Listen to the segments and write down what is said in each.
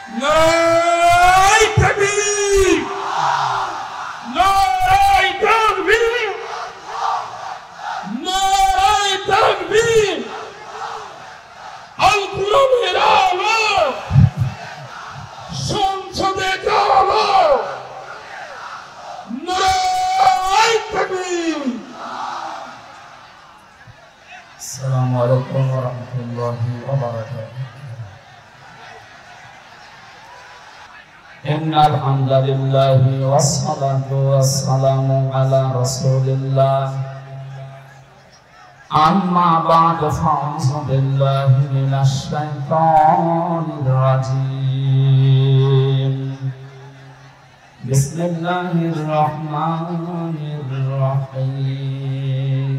নারায়ে তাকবীর, নারায়ে তাকবীর, নারায়ে তাকবীর। আল কোরআনের আলো সংসদে চালো, নারায়ে তাকবীর। আসসালামু আলাইকুম ওয়া রাহমাতুল্লাহি ওয়া বারাকাতুহু। ইন্নাল হামদালিল্লাহি ওয়াস সালাতু ওয়াস সালামু আলা রাসূলিল্লাহ। আম্মা বা'দু ফাউযু বিল্লাহি মিনাশ শাইতানির রাজীম। বিসমিল্লাহির রাহমানির রাহিম।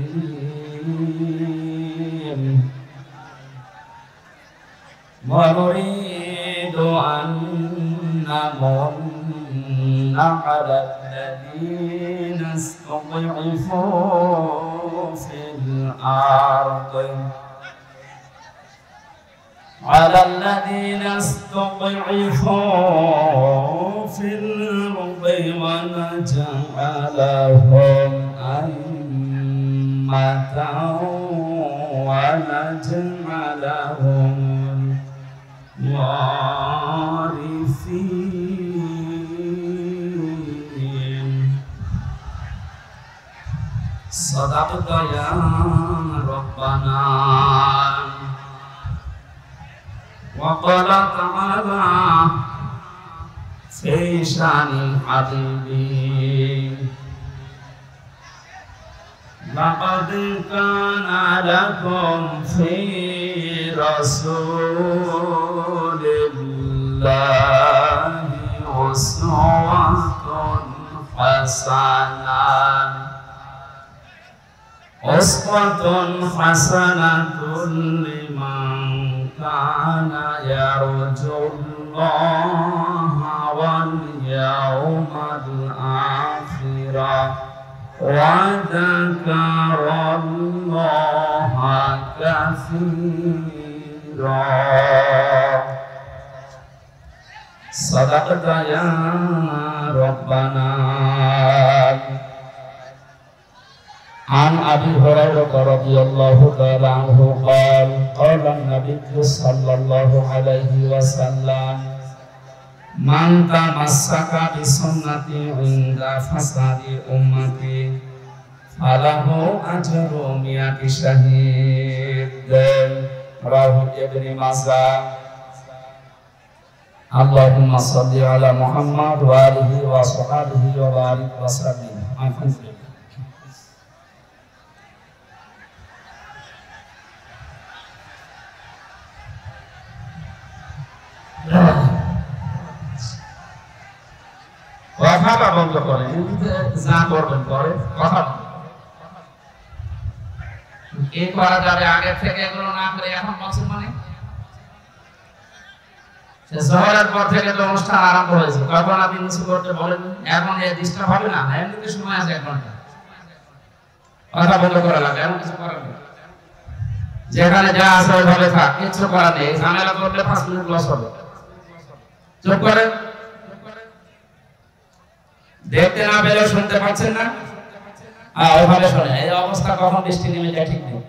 ওয়া নুরিদু আন নামুন্না আলাল্লাযীনা ইসতুضعفوا ফিল আরদি ওয়া নাজ'আলাহুম আইম্মাতাও ওয়া নাজ'আলাহুম ওয়ারিসিন। সাদাকতা ইয়া রাব্বানা। ওয়া ক্বালা তাআলা ফি শানিল হাবিবি লাকাদ কানা লাকুম ফি রাসূলিল্লাহি উসওয়াতুন হাসানাহ। উসওয়াতুন হাসানাতুন লিমান কানা ইয়ারজুল্লাহা ওয়াল ইয়াউমাল আখিরাহ ওয়া যাকারাল্লাহা কাসীরা। সাদাকাতা ইয়া রাব্বানা। عن أبي هريرة رضي الله تعالى عنه قال قال النبي صلى الله عليه وسلم من تمسك بسنتي عند فساد أمتي فله أجر 100 شهيد. رواه ابن ماجه. اللهم صل على محمد وآله وصحبه وبارك وسلم. কথাটা বন্ধ করেন, যা করবেন করে কথা এই করা যাবে। আগে থেকে এগুলো না করে এখন বলছেন মানে জোহরের পর থেকে তো অনুষ্ঠান আরম্ভ হয়েছে, কখন আপনি কিছু করতে বলেন, এখন এই ডিস্টার্ব হবে না? এমনিতে সময় আছে 1 ঘন্টা, কথা বন্ধ করা লাগে, এমন কিছু করার নেই। যেখানে যা আছে ওইভাবে থাক, কিছু করার নেই। ঝামেলা করলে 5 মিনিট লস হবে। চুপ করেন। দেখতে না পেলে শুনতে পাচ্ছেন না? ওইভাবে শোনেন। এই অবস্থা কখন বৃষ্টি নেমে যায় ঠিক নেই।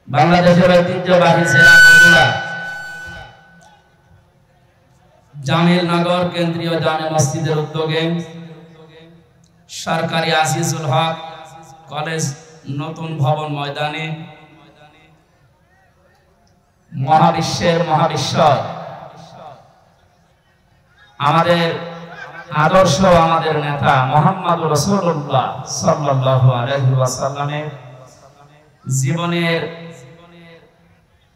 বাংলাদেশের ঐতিহ্যবাহী জেলা জামিলনগর কেন্দ্রীয় জামে মসজিদের উদ্যোগে সরকারি আজিজুল হক কলেজ নতুন ভবন ময়দানে মহাবিশ্বের মহাবিশ্বর আমাদের আদর্শ, আমাদের নেতা মুহাম্মদুর রাসূলুল্লাহ সাল্লাল্লাহু আলাইহি ওয়াসাল্লামের জীবনের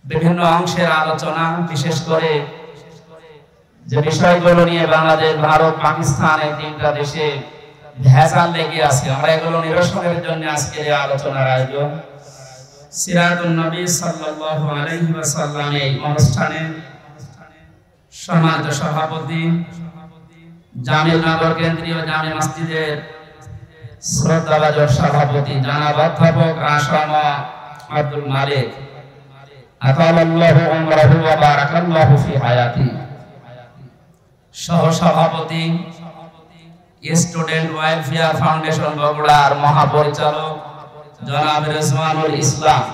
বিভিন্ন অংশের আলোচনা, বিশেষ করে যে বিষয়গুলো নিয়ে বাংলাদেশ, ভারত, পাকিস্তান এই 3টা দেশে ভেজাল লেগে আছে, আমরা এগুলো নিরসনের জন্য আজকের এই আলোচনার আয়োজন। সিরাতুন নবী সাল্লাল্লাহু আলাইহি ওয়াসাল্লাম এই অনুষ্ঠানে সম্মানিত সভাপতি জামিলনগর কেন্দ্রীয় জামে মসজিদের শ্রদ্ধাভাজন সভাপতি জনাব অধ্যাপক আসম আব্দুল মালিক আতালাল্লাহু উমরাহু ওয়া বারাকাল্লাহু ফি হায়াতি। সহ-সভাপতি স্টুডেন্ট ওয়েলফেয়ার ফাউন্ডেশন বগুড়ার মহাপরিচালক জনাব রেজওয়ানুল ইসলাম,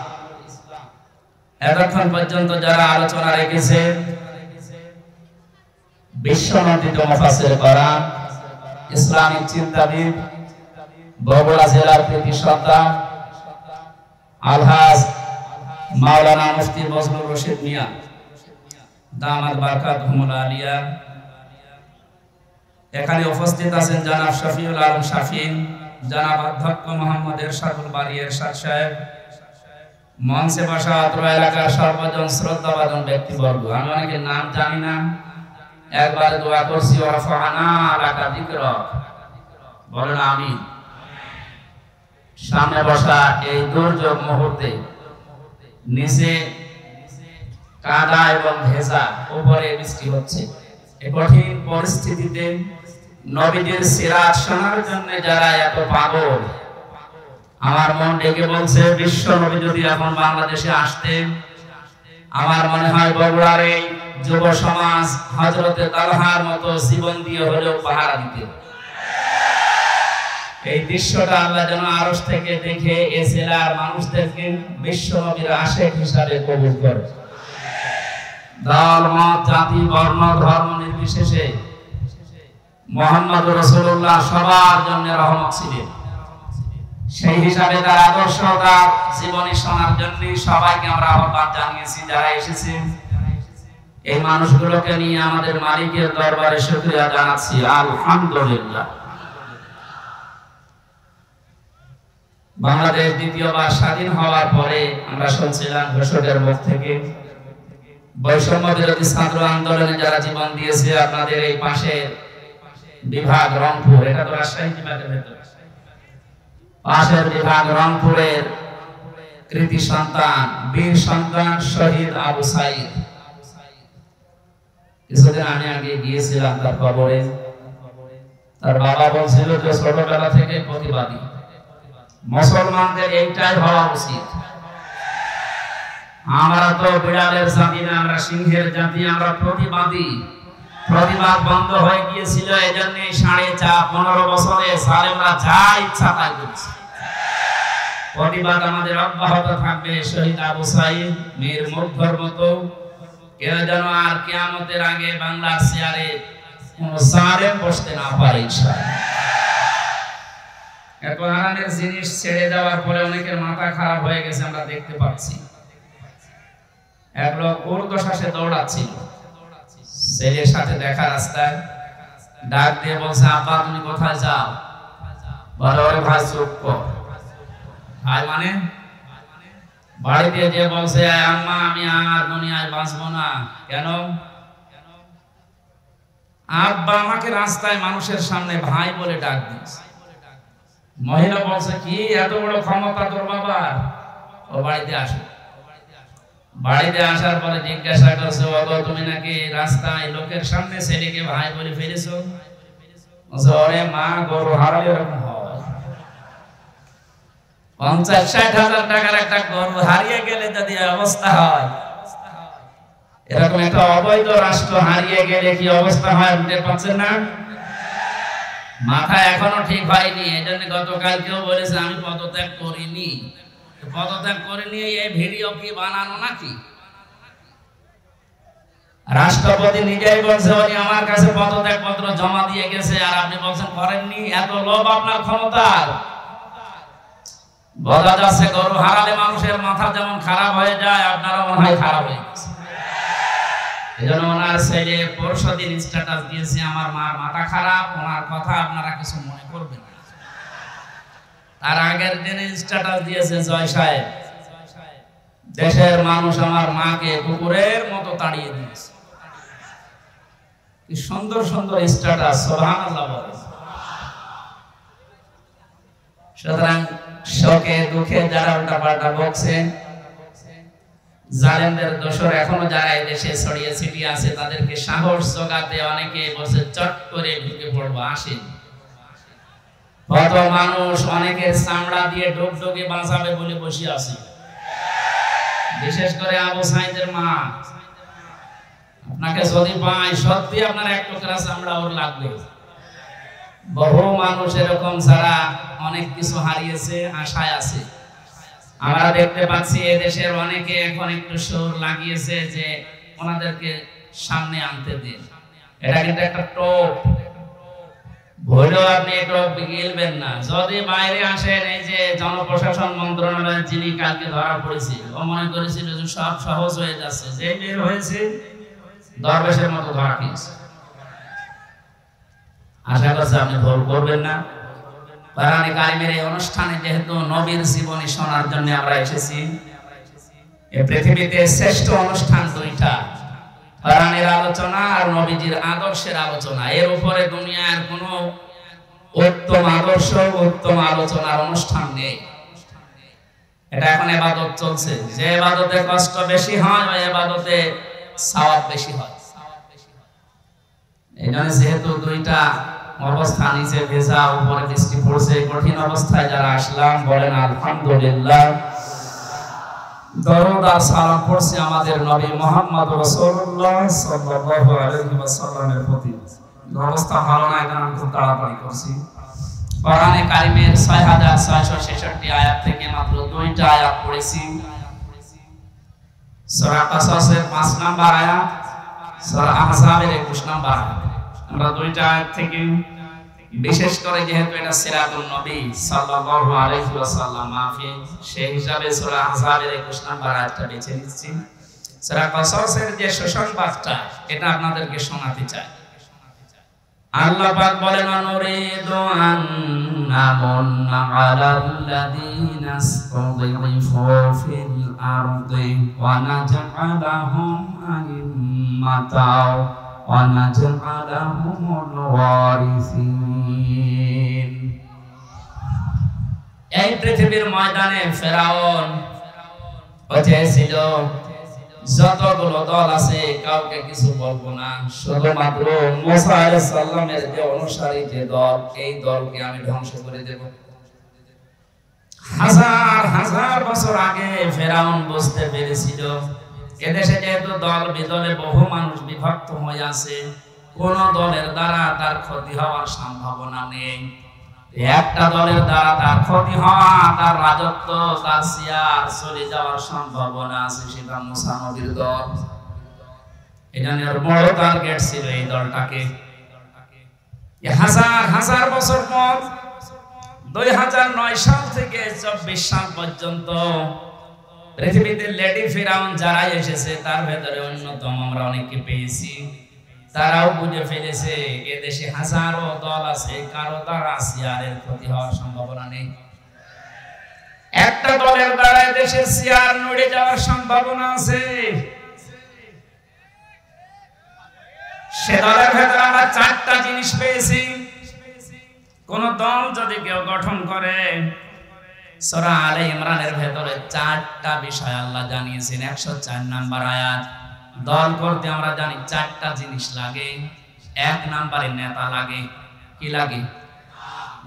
এতক্ষণ পর্যন্ত যারা আলোচনা রেখেছে বিশ্বনন্দিত মুফাসসির কোরআন, ইসলামিক চিন্তাবিদ, বগুড়া জেলার কৃতি সন্তান আলহাজ মাওলানা মুফতি বজলুর রশিদ মিয়া দামাত বারকাতুহুল আলিয়া। এখানে উপস্থিত আছেন জনাব শফিউল আলম শাফি, জনাব অধ্যক্ষ মোহাম্মদ এরশাদুল বারী এরশাদ সাহেব, মঞ্চে বসা অত্র এলাকার সর্বজন শ্রদ্ধাভাজন ব্যক্তিবর্গ। আমি অনেকের নাম জানি না, একবার দোয়া করছি ওয়ারফা'না লাকা যিকরাক, বলেন আমিন। সামনে বসা এই দুর্যোগ মুহূর্তে নিচে কাদা এবং ভেজা, উপরে বৃষ্টি হচ্ছে, এই কঠিন পরিস্থিতিতে নবীদের সিরাত শোনার জন্য যারা এত পাগল, আমার মন ডেকে বলছে বিশ্ব নবী যদি এখন বাংলাদেশে আসতেন, আমার মনে হয় বগুড়ার এই যুব সমাজ হযরতে তালহার মতো জীবন দিয়ে হলেও পাহারা দিতে। এই দৃশ্যটা আল্লাহ যেন আরশ থেকে দেখে এই জেলার মানুষদেরকে বিশ্ব নবীর আশিক হিসাবে কবুল করে। দল মত জাতি বর্ণ ধর্ম নির্বিশেষে মুহাম্মদ রাসূলুল্লাহ সবার জন্য রহমত ছিলেন। সেই হিসাবে তার আদর্শ, তার জীবনী শোনার জন্য সবাইকে আমরা আহ্বান জানিয়েছি। যারা এসেছেন এই মানুষগুলোকে নিয়ে আমাদের মালিকের দরবারে শুকরিয়া জানাচ্ছি, আলহামদুলিল্লাহ। বাংলাদেশ দ্বিতীয়বার স্বাধীন হওয়ার পরে আমরা শুনছিলাম ঘোষকের মুখ থেকে বৈষম্য বিরোধী ছাত্র আন্দোলনে যারা জীবন দিয়েছে, আপনাদের এই পাশে বিভাগ রংপুর, এটা তো রাজশাহী বিভাগের ভেতর, পাশের বিভাগ রংপুরের কৃতি সন্তান বীর সন্তান শহীদ আবু সাইদ, কিছুদিন আমি আগে গিয়েছিলাম তার কবরে। তার বাবা বলছিল যে ছোটবেলা থেকে প্রতিবাদী, মুসলমানদের এইটাই হওয়া উচিত। আমরা তো বিড়ালের জাতি না, আমরা সিংহের জাতি, আমরা প্রতিবাদী। প্রতিবাদ বন্ধ হয়ে গিয়েছিল, এজন্য 15.5 বছরে সালেমরা যা ইচ্ছা তাই করছে। প্রতিবাদ আমাদের অব্যাহত থাকবে। শহীদ আবু সাইদ মীর মুগ্ধর মতো কেউ যেন আর কিয়ামতের আগে বাংলার চেয়ারে কোন জালেম বসতে না পারে ইনশাআল্লাহ। এত আরামের জিনিস ছেড়ে দেওয়ার পরে অনেকের মাথা খারাপ হয়ে গেছে, আমরা দেখতে পাচ্ছি। এক লোক ঊর্ধ্বশ্বাসে দৌড়াচ্ছিল, ছেলের সাথে দেখা রাস্তায় ডাক দিয়ে বলছে, আব্বা তুমি কোথায় যাও? বলে ওরে ভাই চুপ কর। ভাই মানে বাড়িতে যে বলছে, আম্মা আমি আর দুনিয়ায় বাঁচবো না। কেন? আব্বা আমাকে রাস্তায় মানুষের সামনে ভাই বলে ডাক দিয়েছে। মহিলা বলছে, কি এত বড় ক্ষমতা তোর বাবার? ও বাড়িতে আসে। বাড়িতে আসার পরে জিজ্ঞাসা করছে, ওগো তুমি নাকি রাস্তায় লোকের সামনে ছেলেকে ভাই বলে ফেলেছো? বলছে, ওরে মা, গরু হারালে এরকম হয়। 50-60 হাজার টাকার একটা গরু হারিয়ে গেলে যদি অবস্থা হয়, এরকম একটা অবৈধ রাষ্ট্র হারিয়ে গেলে কি অবস্থা হয় বুঝতে পারছেন না? মাথা এখনো ঠিক হয়নি। এজন্য গতকাল কেউ বলেছে আমি পদত্যাগ করিনি। পদত্যাগ করিনি এই ভিডিও কি বানানো নাকি? রাষ্ট্রপতি নিজেই বলছে উনি আমার কাছে পদত্যাগ পত্র জমা দিয়ে গেছে, আর আপনি বলছেন করেননি। এত লোভ আপনার ক্ষমতার। বোঝা যাচ্ছে গরু হারালে মানুষের মাথা যেমন খারাপ হয়ে যায়, আপনারও মনে হয় খারাপ হয়ে গেছে। এজন্য ওনার ছেলে পরশুদিন স্ট্যাটাস দিয়েছে, আমার মার মাথা খারাপ, ওনার কথা আপনারা কিছু মনে করবেন না। তার আগের দিনে স্ট্যাটাস দিয়েছে, জয় সাহেব দেশের মানুষ আমার মাকে কুকুরের মতো তাড়িয়ে দিয়েছে। কি সুন্দর সুন্দর স্ট্যাটাস, সুবহানাল্লাহ বলে। সুতরাং শোকে দুঃখে যারা উল্টাপাল্টা বকছেন, জালেমদের দোসর এখনো যারা এই দেশে ছড়িয়ে ছিটিয়ে আছে, তাদেরকে সাহস জোগাতে অনেকে বসে চট করে ঢুকে পড়বো, আসেন। কত মানুষ অনেকের চামড়া দিয়ে ডুবডুবি বাঁচাবে বলে বসে আছে। বিশেষ করে আবু সাইদের মা, আপনাকে যদি পাই সত্যি আপনার এক টুকরা চামড়া ওর লাগবে। বহু মানুষ এরকম যারা অনেক কিছু হারিয়েছে, আশায় আছে। আমরা দেখতে পাচ্ছি এদেশের অনেকে এখন একটু সুর লাগিয়েছে যে ওনাদেরকে সামনে আনতে দিন। এটা কিন্তু একটা টোপ, ভুলেও আপনি টোপ গিলবেন না। যদি বাইরে আসেন, এই যে জনপ্রশাসন মন্ত্রণালয়ের যিনি কালকে ধরা পড়েছিল, ও মনে করেছিল যে সব সহজ হয়ে যাচ্ছে, যে বের হয়েছে দরবেশের মতো ধরা খেয়েছে। আশা করছি আপনি ভুল করবেন না। কোরআনে কারিমের এই অনুষ্ঠানে যেহেতু নবীর জীবনী শোনার জন্য আমরা এসেছি, এই পৃথিবীতে শ্রেষ্ঠ অনুষ্ঠান দুইটা, কোরআনের আলোচনা আর নবীজির আদর্শের আলোচনা। এর উপরে দুনিয়ার কোনো উত্তম আদর্শ, উত্তম আলোচনার অনুষ্ঠান নেই। এটা এখন ইবাদত চলছে, যে ইবাদতে কষ্ট বেশি হয় ওই ইবাদতে সওয়াব বেশি হয়। এই জন্য যেহেতু দুইটা অবস্থা, নিচে ভেজা উপরে বৃষ্টি পড়ছে, কঠিন অবস্থায় যারা আসলাম বলেন আলহামদুলিল্লাহ। দরুদ আর সালাম পড়ছি আমাদের নবী মুহাম্মদ রাসূলুল্লাহ সাল্লাল্লাহু আলাইহি ওয়াসাল্লামের প্রতি। অবস্থা ভালো না, এটা আমি খুব তাড়াতাড়ি করছি। কোরআনে কারিমের ৬৬৬৬ আয়াত থেকে মাত্র দুইটা আয়াত পড়েছি। সূরা কাসাসের ৫ নাম্বার আয়াত, সূরা আহজাবের ২১ নাম্বার আয়াত। আমরা দুইটা আয়াত থেকে, বিশেষ করে যেহেতু এটা সিরাতুন নবী সাল্লাল্লাহু আলাইহি ওয়াসাল্লাম মাহফিল, সেই হিসাবে সূরা আহজাবের ২১ নাম্বার আয়াতটা বেছে নিচ্ছি। সূরা কাসাসের যে সুসংবাদটা, এটা আপনাদেরকে শোনাতে চাই। আল্লাহ পাক বলেন, নুরিদু আন নামুন্না আলাল্লাযীনা ইসতাযিফু ফিল আরদি ওয়া নাজআলাহুম আইম্মাতাও ওয়া নাজআলাহুমুল ওয়ারিসিন। এই পৃথিবীর ময়দানে ফেরাউন ছিল, যতগুলো দল আছে কাউকে কিছু বলবো না, শুধুমাত্র মুসা আলাইহিস সালামের যে অনুসারী যে দল, এই দলকে আমি ধ্বংস করে দেব। হাজার হাজার বছর আগে ফেরাউন বুঝতে পেরেছিল এদেশে যেহেতু দল বিদলে বহু মানুষ বিভক্ত হয়ে আছে, কোন দলের দ্বারা তার ক্ষতি হওয়ার সম্ভাবনা নেই। একটা দলের দ্বারা তার ক্ষতি হওয়া, তার রাজত্ব, তার সিয়ার চলে যাওয়ার সম্ভাবনা আছে, সেটা মুসা নবীর দল। এজন্য বড় টার্গেট ছিল এই দলটাকে। হাজার হাজার বছর পর 2009 সাল থেকে 24 সাল পর্যন্ত পৃথিবীতে লেডি ফিরাউন যারা এসেছে, তার ভেতরে অন্যতম আমরা অনেককে পেয়েছি। তারাও বুঝে ফেলেছে এদেশে হাজারো দল আছে, কারো দ্বারা সিয়ারের ক্ষতি হওয়ার সম্ভাবনা নেই। একটা দলের দ্বারা এদেশের সিয়ার নড়ে যাওয়ার সম্ভাবনা আছে। সে দলের ভেতরে আমরা 4টা জিনিস পেয়েছি। কোন দল যদি কেউ গঠন করে, সূরা আলে ইমরানের ভেতরে 4টা বিষয় আল্লাহ জানিয়েছেন। 104 নাম্বার আয়াত। দল করতে আমরা জানি 4টা জিনিস লাগে। 1 নম্বরে নেতা লাগে। কি লাগে?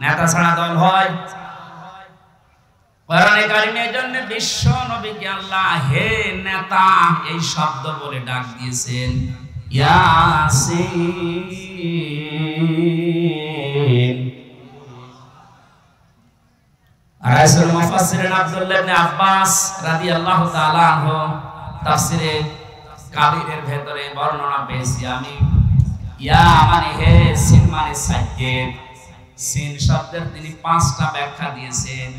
নেতা ছাড়া দল হয়? কোরআনে কারিমের জন্য বিশ্ব নবীকে আল্লাহ হে নেতা এই শব্দ বলে ডাক দিয়েছেন। ইয়াসিন। রাসূল মুফাসসিরিন আব্দুল্লাহ ইবনে আব্বাস রাদিয়াল্লাহু তাআলা আনহু তাফসিরে কাবিরের ভেতরে বর্ণনা পেয়েছি আমি। ইয়া মানে হে, সিন মানে সাইয়েদ। সিন শব্দের তিনি 5টা ব্যাখ্যা দিয়েছেন।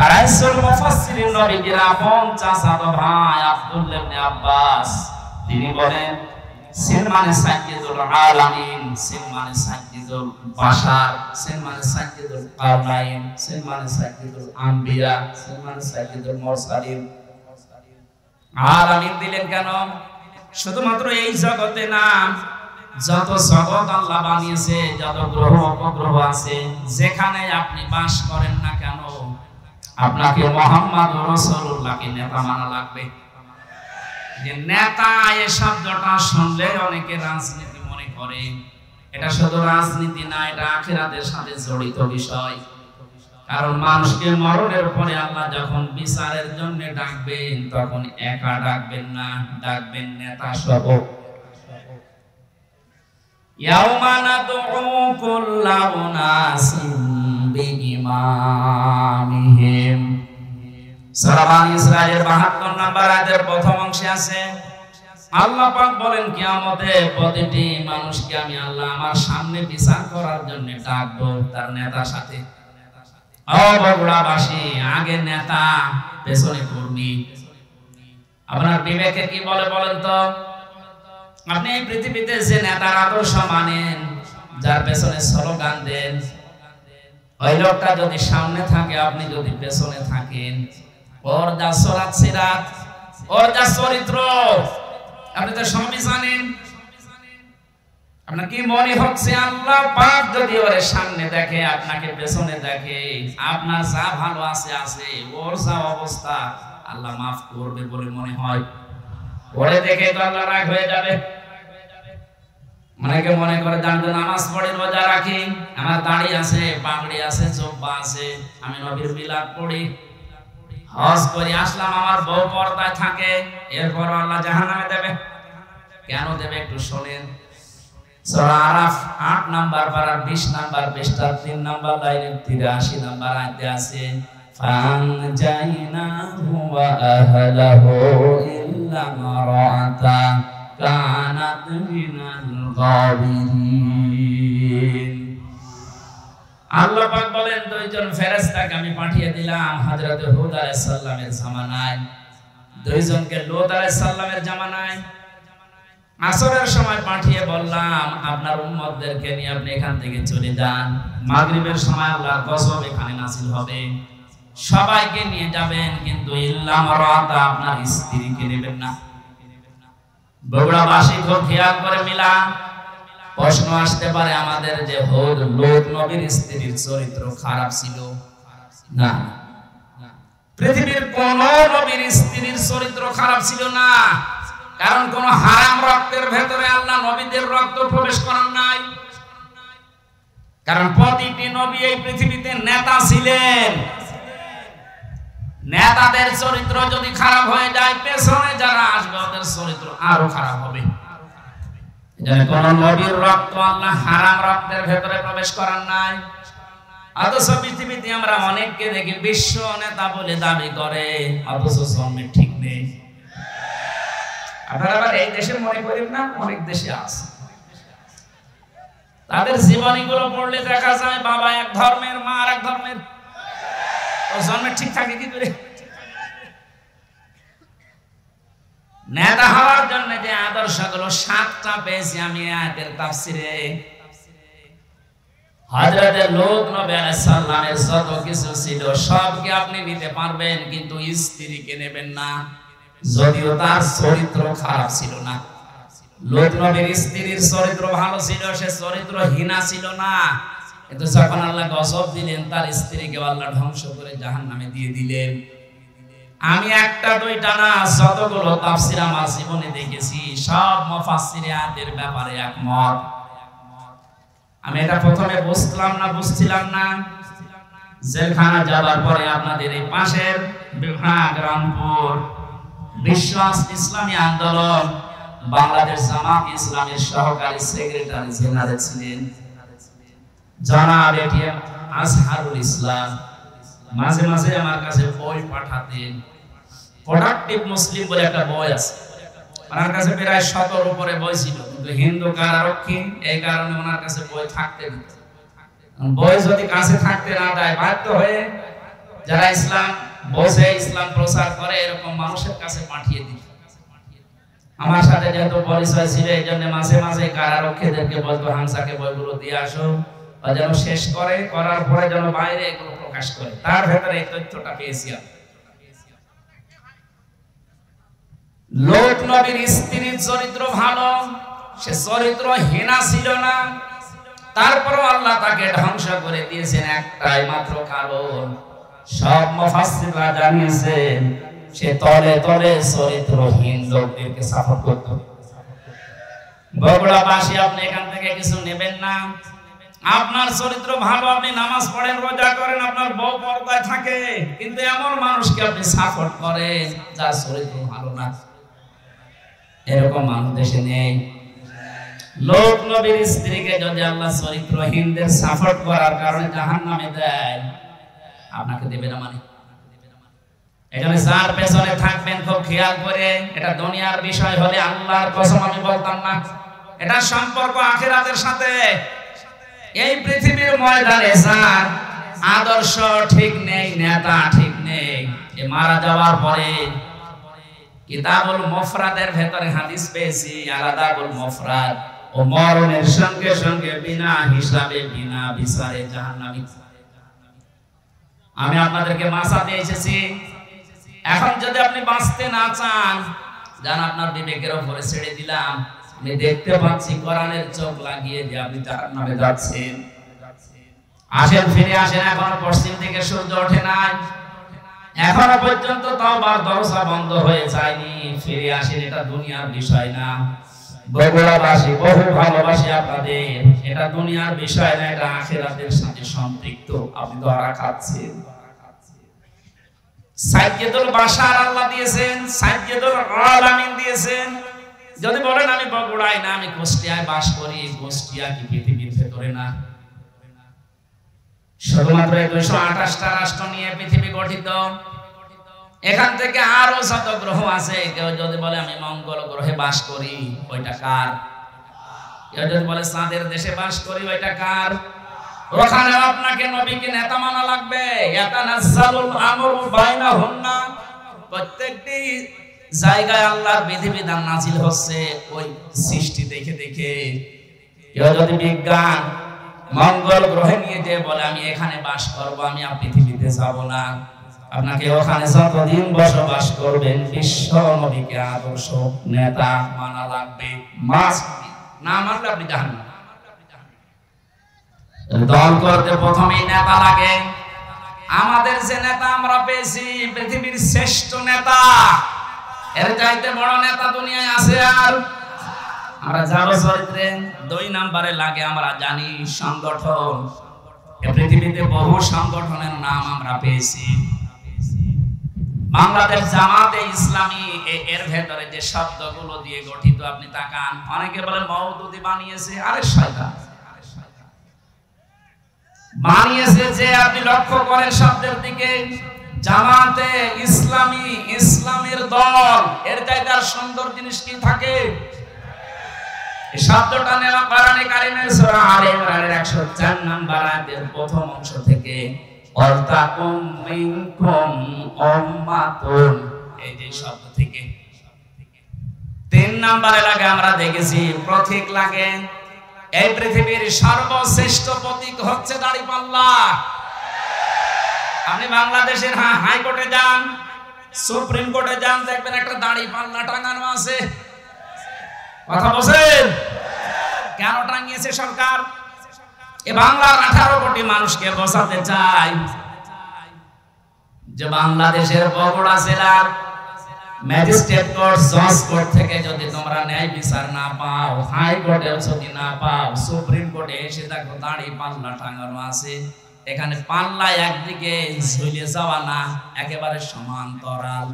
আর রাসূল মুফাসসিরিন নবীর আপন চাচাতো ভাই আব্দুল্লাহ ইবনে আব্বাস তিনি বলেন সিন মানে সাইয়্যিদুল আলামিন, সিন মানে সাইয়্যিদুল বাশার, সিন মানে সাইয়্যিদুল কাওনাইন, সিন মানে সাইয়্যিদুল আম্বিয়া, সিন মানে সাইয়্যিদুল মুরসালিন। আলামিন দিলেন কেন? শুধুমাত্র এই জগতে না, যত জগৎ আল্লাহ বানিয়েছে, যত গ্রহ উপগ্রহ আছে, যেখানে আপনি বাস করেন না কেন, আপনাকে মুহাম্মদুর রাসূলুল্লাহকে নেতা মানা লাগবে। যে নেতা এই শব্দটা শুনলে অনেকে রাজনীতি মনে করে। এটা শুধু রাজনীতি না, এটা আখিরাতের সাথে জড়িত বিষয়। কারণ মানুষকে মরণের পরে আল্লাহ যখন বিচারের জন্য ডাকবেন তখন একা ডাকবেন না, ডাকবেন নেতা সহ। ইয়াউমা নাদউ কুল্লা উনাসিন বিইমামিহিম। সূরা বানী ইসরাঈলের ৭২ নম্বর আয়াতের প্রথম অংশে আছে আল্লাহ পাক বলেন কিয়ামতে প্রতিটি মানুষকে আমি আল্লাহ আমার সামনে বিচার করার জন্য ডাকবো তার নেতার সাথে। ও বগুড়াবাসী, আগে নেতা পেছনে কর্মী। আপনার বিবেকে কি বলে বলেন তো? আপনি এই পৃথিবীতে যে নেতার আদর্শ মানেন, যার পেছনে স্লোগান দেন, ওই লোকটা যদি সামনে থাকে আপনি যদি পেছনে থাকেন, ওর যা সরাত সিরাত, ওর যা চরিত্র আপনি তো সবই জানেন। আপনার কি মনে হচ্ছে আল্লাহ পাক যদি ওর সামনে দেখে আপনাকে পেছনে দেখে, আপনার যা ভালো আছে আছে, ওর যা অবস্থা আল্লাহ মাফ করবে বলে মনে হয়? ওরে দেখে তো আল্লাহ রাগ হয়ে যাবে। অনেকে মনে করে জানবে নামাজ পড়ি, রোজা রাখি, আমার দাড়ি আছে, পাগড়ি আছে, জুব্বা আছে, আমি নবীর মিলাদ পড়ি, হজ করে আসলাম, আমার বউ পর্দায় থাকে, এরপর আল্লাহ জাহান্নামে দেবে। কেন দেবে একটু শোনেন। সূরা আরাফ ৮ নাম্বার পারার ২০ নাম্বার পৃষ্ঠার ৩ নাম্বার লাইনের ৮৩ নাম্বার আয়াতে আছে ফানজাইনাহু ওয়া আহলাহু ইল্লা মারাতা কানাত মিনাল গাবিরিন। আল্লাহ পাক বলেন দুইজন ফেরেশতাকে আমি পাঠিয়ে দিলাম হযরত হুদ আলাইহিস সালামের জামানায়, দুইজনকে লূত আলাইহিস সালামের জামানায় আসরের সময় পাঠিয়ে বললাম আপনার উম্মতদেরকে নিয়ে আপনি এখান থেকে চলে যান, মাগরিবের সময় আল্লাহর গজব এখানে নাযিল হবে, সবাইকে নিয়ে যাবেন, কিন্তু ইল্লা মারাতা আপনার স্ত্রীকে নেবেন না। বগুড়াবাসী খুব খেয়াল করে মিলা, প্রশ্ন আসতে পারে আমাদের যে হুদ লূত নবীর স্ত্রীর চরিত্র খারাপ ছিল না? পৃথিবীর কোন নবীর স্ত্রীর চরিত্র খারাপ ছিল না, কারণ কোন হারাম রক্তের ভেতরে আল্লাহ নবীদের রক্ত প্রবেশ করার নাই। কারণ প্রতিটি নবী এই পৃথিবীতে নেতা ছিলেন, নেতাদের চরিত্র যদি খারাপ হয়ে যায় পেছনে যারা আসবে ওদের চরিত্র আরো খারাপ হবে। কোন নবীর রক্ত আল্লাহ হারাম রক্তের ভেতরে প্রবেশ করার নাই। অথচ পৃথিবীতে আমরা অনেককে দেখি বিশ্ব নেতা বলে দাবি করে, অথচ জন্মের ঠিক নেই। আপনারা আবার এই দেশে মনে করেন না, অনেক দেশে আছে, তাদের জীবনীগুলো পড়লে দেখা যায় বাবা এক ধর্মের, মা আর এক ধর্মের, ও জন্মের ঠিক থাকে কি করে? নেতা হওয়ার জন্য যে আদর্শগুলো ৭টা পেয়েছি আমি আয়াতের তাফসিরে। হযরত লূত নবী আলাইহিস সালামের যত কিছু ছিল সবকে আপনি নিতে পারবেন, কিন্তু স্ত্রীকে নেবেন না, যদিও তার চরিত্র খারাপ ছিল না। লূত নবীর স্ত্রীর চরিত্র ভালো ছিল, সে চরিত্রহীনা ছিল না, কিন্তু যখন আল্লাহ গজব দিলেন তার স্ত্রীকে আল্লাহ ধ্বংস করে জাহান্নামে দিয়ে দিলেন। আমি একটা দুইটা না, যতগুলো তাফসীর আমার জীবনে দেখেছি সব মুফাসসির আয়াতের ব্যাপারে একমত। আমি এটা প্রথমে বুঝছিলাম না, জেলখানা যাওয়ার পরে আপনাদের এই পাশের বিভাগ রংপুর বিশ্ব ইসলামী আন্দোলন বাংলাদেশ জামাত ইসলামের সহকারী সেক্রেটারি জেনারেল ছিলেন জনাব এটিএম আজহারুল ইসলাম। মাঝে মাঝে আমার কাছে বই পাঠাতেন, প্রোডাক্টিভ মুসলিম বলে একটা বই আছে, ওনার কাছে প্রায় ১৭ উপরে বই ছিল, কিন্তু হিন্দু কারারক্ষী, এই কারণে ওনার কাছে বই থাকতে দিত। বই যদি কাছে থাকতে না দেয় বাধ্য হয়ে যারা ইসলাম বোঝে, ইসলাম প্রচার করে এরকম মানুষের কাছে পাঠিয়ে দিত। আমার সাথে যেহেতু পরিচয় ছিল এই জন্য মাঝে মাঝে কারারক্ষীদেরকে বলতো হামসাকে বইগুলো দিয়ে আসো, বা যেন শেষ করে, করার পরে যেন বাইরে এগুলো প্রকাশ করে। তার ভেতরে এই তথ্যটা পেয়েছি। লূত নবীর স্ত্রীর চরিত্র ভালো, সে চরিত্রহীনা ছিল না, তারপরও আল্লাহ তাকে ধ্বংস করে দিয়েছেন একটাই মাত্র কারণ। সব মুফাসসিররা জানিয়েছেন সে তলে তলে চরিত্রহীন লোকদেরকে সাপোর্ট করত। বগুড়াবাসী আপনি এখান থেকে কিছু নেবেন না, আপনার চরিত্র ভালো, আপনি নামাজ পড়েন, রোজা করেন, আপনার বউ পর্দায় থাকে, কিন্তু এমন মানুষকে আপনি সাপোর্ট করেন যার চরিত্র ভালো না। এরকম মানুষ দেশে নেই। লোক নবীর স্ত্রীকে যদি আল্লাহ চরিত্রহীনদের সাপোর্ট করার কারণে জাহান্নামে দেয়, আপনাকে দেবে না মানে? এখানে যার পেছনে থাকবেন খুব খেয়াল করে, এটা দুনিয়ার বিষয় হলে আল্লাহর কসম আমি বলতাম না, এটা সম্পর্ক আখিরাতের সাথে। এই পৃথিবীর ময়দানে যার আদর্শ ঠিক নেই, নেতা ঠিক নেই, এ মারা যাওয়ার পরে কিতাবুল মুফরাদের ভেতরে হাদিস পেয়েছি, আলাদাবুল মুফরাদ, ও মরণের সঙ্গে সঙ্গে বিনা হিসাবে বিনা বিচারে জাহান্নামী। আমি আপনাদেরকে বাঁচাতে এসেছি। এখন যদি আপনি বাঁচতে না চান, জান আপনার বিবেকের উপরে ছেড়ে দিলাম। আমি দেখতে পাচ্ছি কোরআনের চোখ লাগিয়ে যে আপনি জাহান্নামে যাচ্ছেন। আসেন, ফিরে আসেন। এখনো পশ্চিম থেকে সূর্য ওঠে নাই, এখনো পর্যন্ত তওবার দরজা বন্ধ হয়ে যায়নি। ফিরে আসেন, এটা দুনিয়ার বিষয় না। বগুড়াবাসী বহু ভালোবাসি আপনাদের, এটা দুনিয়ার বিষয় না, এটা আখিরাতের সাথে সম্পৃক্ত। আপনি ধরা খাচ্ছেন। সাইয়্যিদুল বাশার আল্লাহ দিয়েছেন, সাইয়্যিদুল আলামিন দিয়েছেন। যদি বলেন আমি বগুড়ায় না, আমি কুষ্টিয়ায় বাস করি, কুষ্টিয়া কি পৃথিবীর ভেতরে না? শুধুমাত্র 228টা রাষ্ট্র নিয়ে পৃথিবী গঠিত। এখান থেকে আরো শত গ্রহ আছে। কেউ যদি বলে আমি মঙ্গল গ্রহে বাস করি, ওইটা কার? কেউ যদি বলে চাঁদের দেশে বাস করি, ওইটা কার? ওখানে আপনাকে নবীকে নেতা মানা লাগবে। ইয়াতানাজ্জালুল আমরু বাইনাহুন্না, প্রত্যেকটি জায়গায় আল্লাহর বিধিবিধান নাজিল হচ্ছে ওই সৃষ্টি দেখে দেখে। কেউ যদি বিজ্ঞান মঙ্গল গ্রহে নিয়ে যে বলে আমি এখানে বাস করব, আমি আর পৃথিবীতে যাব না, আপনাকে ওখানে যতদিন বসবাস করবেন বিশ্ব নবীকে আদর্শ নেতা মানা লাগবে। না মানলে আপনি জাহান্নামে। দল করতে প্রথমেই নেতা লাগে। আমাদের যে নেতা আমরা পেয়েছি পৃথিবীর শ্রেষ্ঠ নেতা, এর চাইতে বড় নেতা দুনিয়ায় আছে? আর আমরা যাবো চরিত্রে 2 নম্বরে লাগে আমরা জানি সংগঠন। পৃথিবীতে বহু সংগঠনের নাম আমরা পেয়েছি। বাংলাদেশ জামাতে ইসলামী, এর ভেতরে যে শব্দগুলো দিয়ে গঠিত আপনি তাকান। অনেকে বলে মওদুদি বানিয়েছে, আরে শয়তান বানিয়েছে। যে আপনি লক্ষ্য করেন শব্দের দিকে, জামাতে ইসলামী, ইসলামের দল, এর চাইতে আর সুন্দর জিনিস কি থাকে? এই শব্দটা নেওয়া কোরআনে কারীমের সূরা আলে ইমরানের 104 নম্বর আয়াতের প্রথম অংশ থেকে। ওয়ালতাকুম মিনকুম উম্মাতুন, এই যে শব্দ থেকে। 3 নম্বরে লাগে আমরা দেখেছি প্রতীক লাগে। এই পৃথিবীর সর্বশ্রেষ্ঠ প্রতীক হচ্ছে দাড়িপাল্লা। আপনি বাংলাদেশের হাইকোর্টে যান, সুপ্রিম কোর্টে যান, দেখবেন একটা দাড়িপাল্লা টাঙানো আছে। কথা বলেন, কেন টাঙিয়েছে সরকার? এ বাংলার 18 কোটি মানুষকে বোঝাতে চায় যে বাংলাদেশের বগুড়া জেলার ম্যাজিস্ট্রেট কোর্ট, জজ কোর্ট থেকে যদি তোমরা ন্যায় বিচার না পাও, হাইকোর্টেও যদি না পাও, সুপ্রিম কোর্টে এসে দেখো দাড়িপাল্লা টাঙানো আছে। এখানে পাল্লা একদিকে ঝুলে যাওয়া না, একেবারে সমান্তরাল।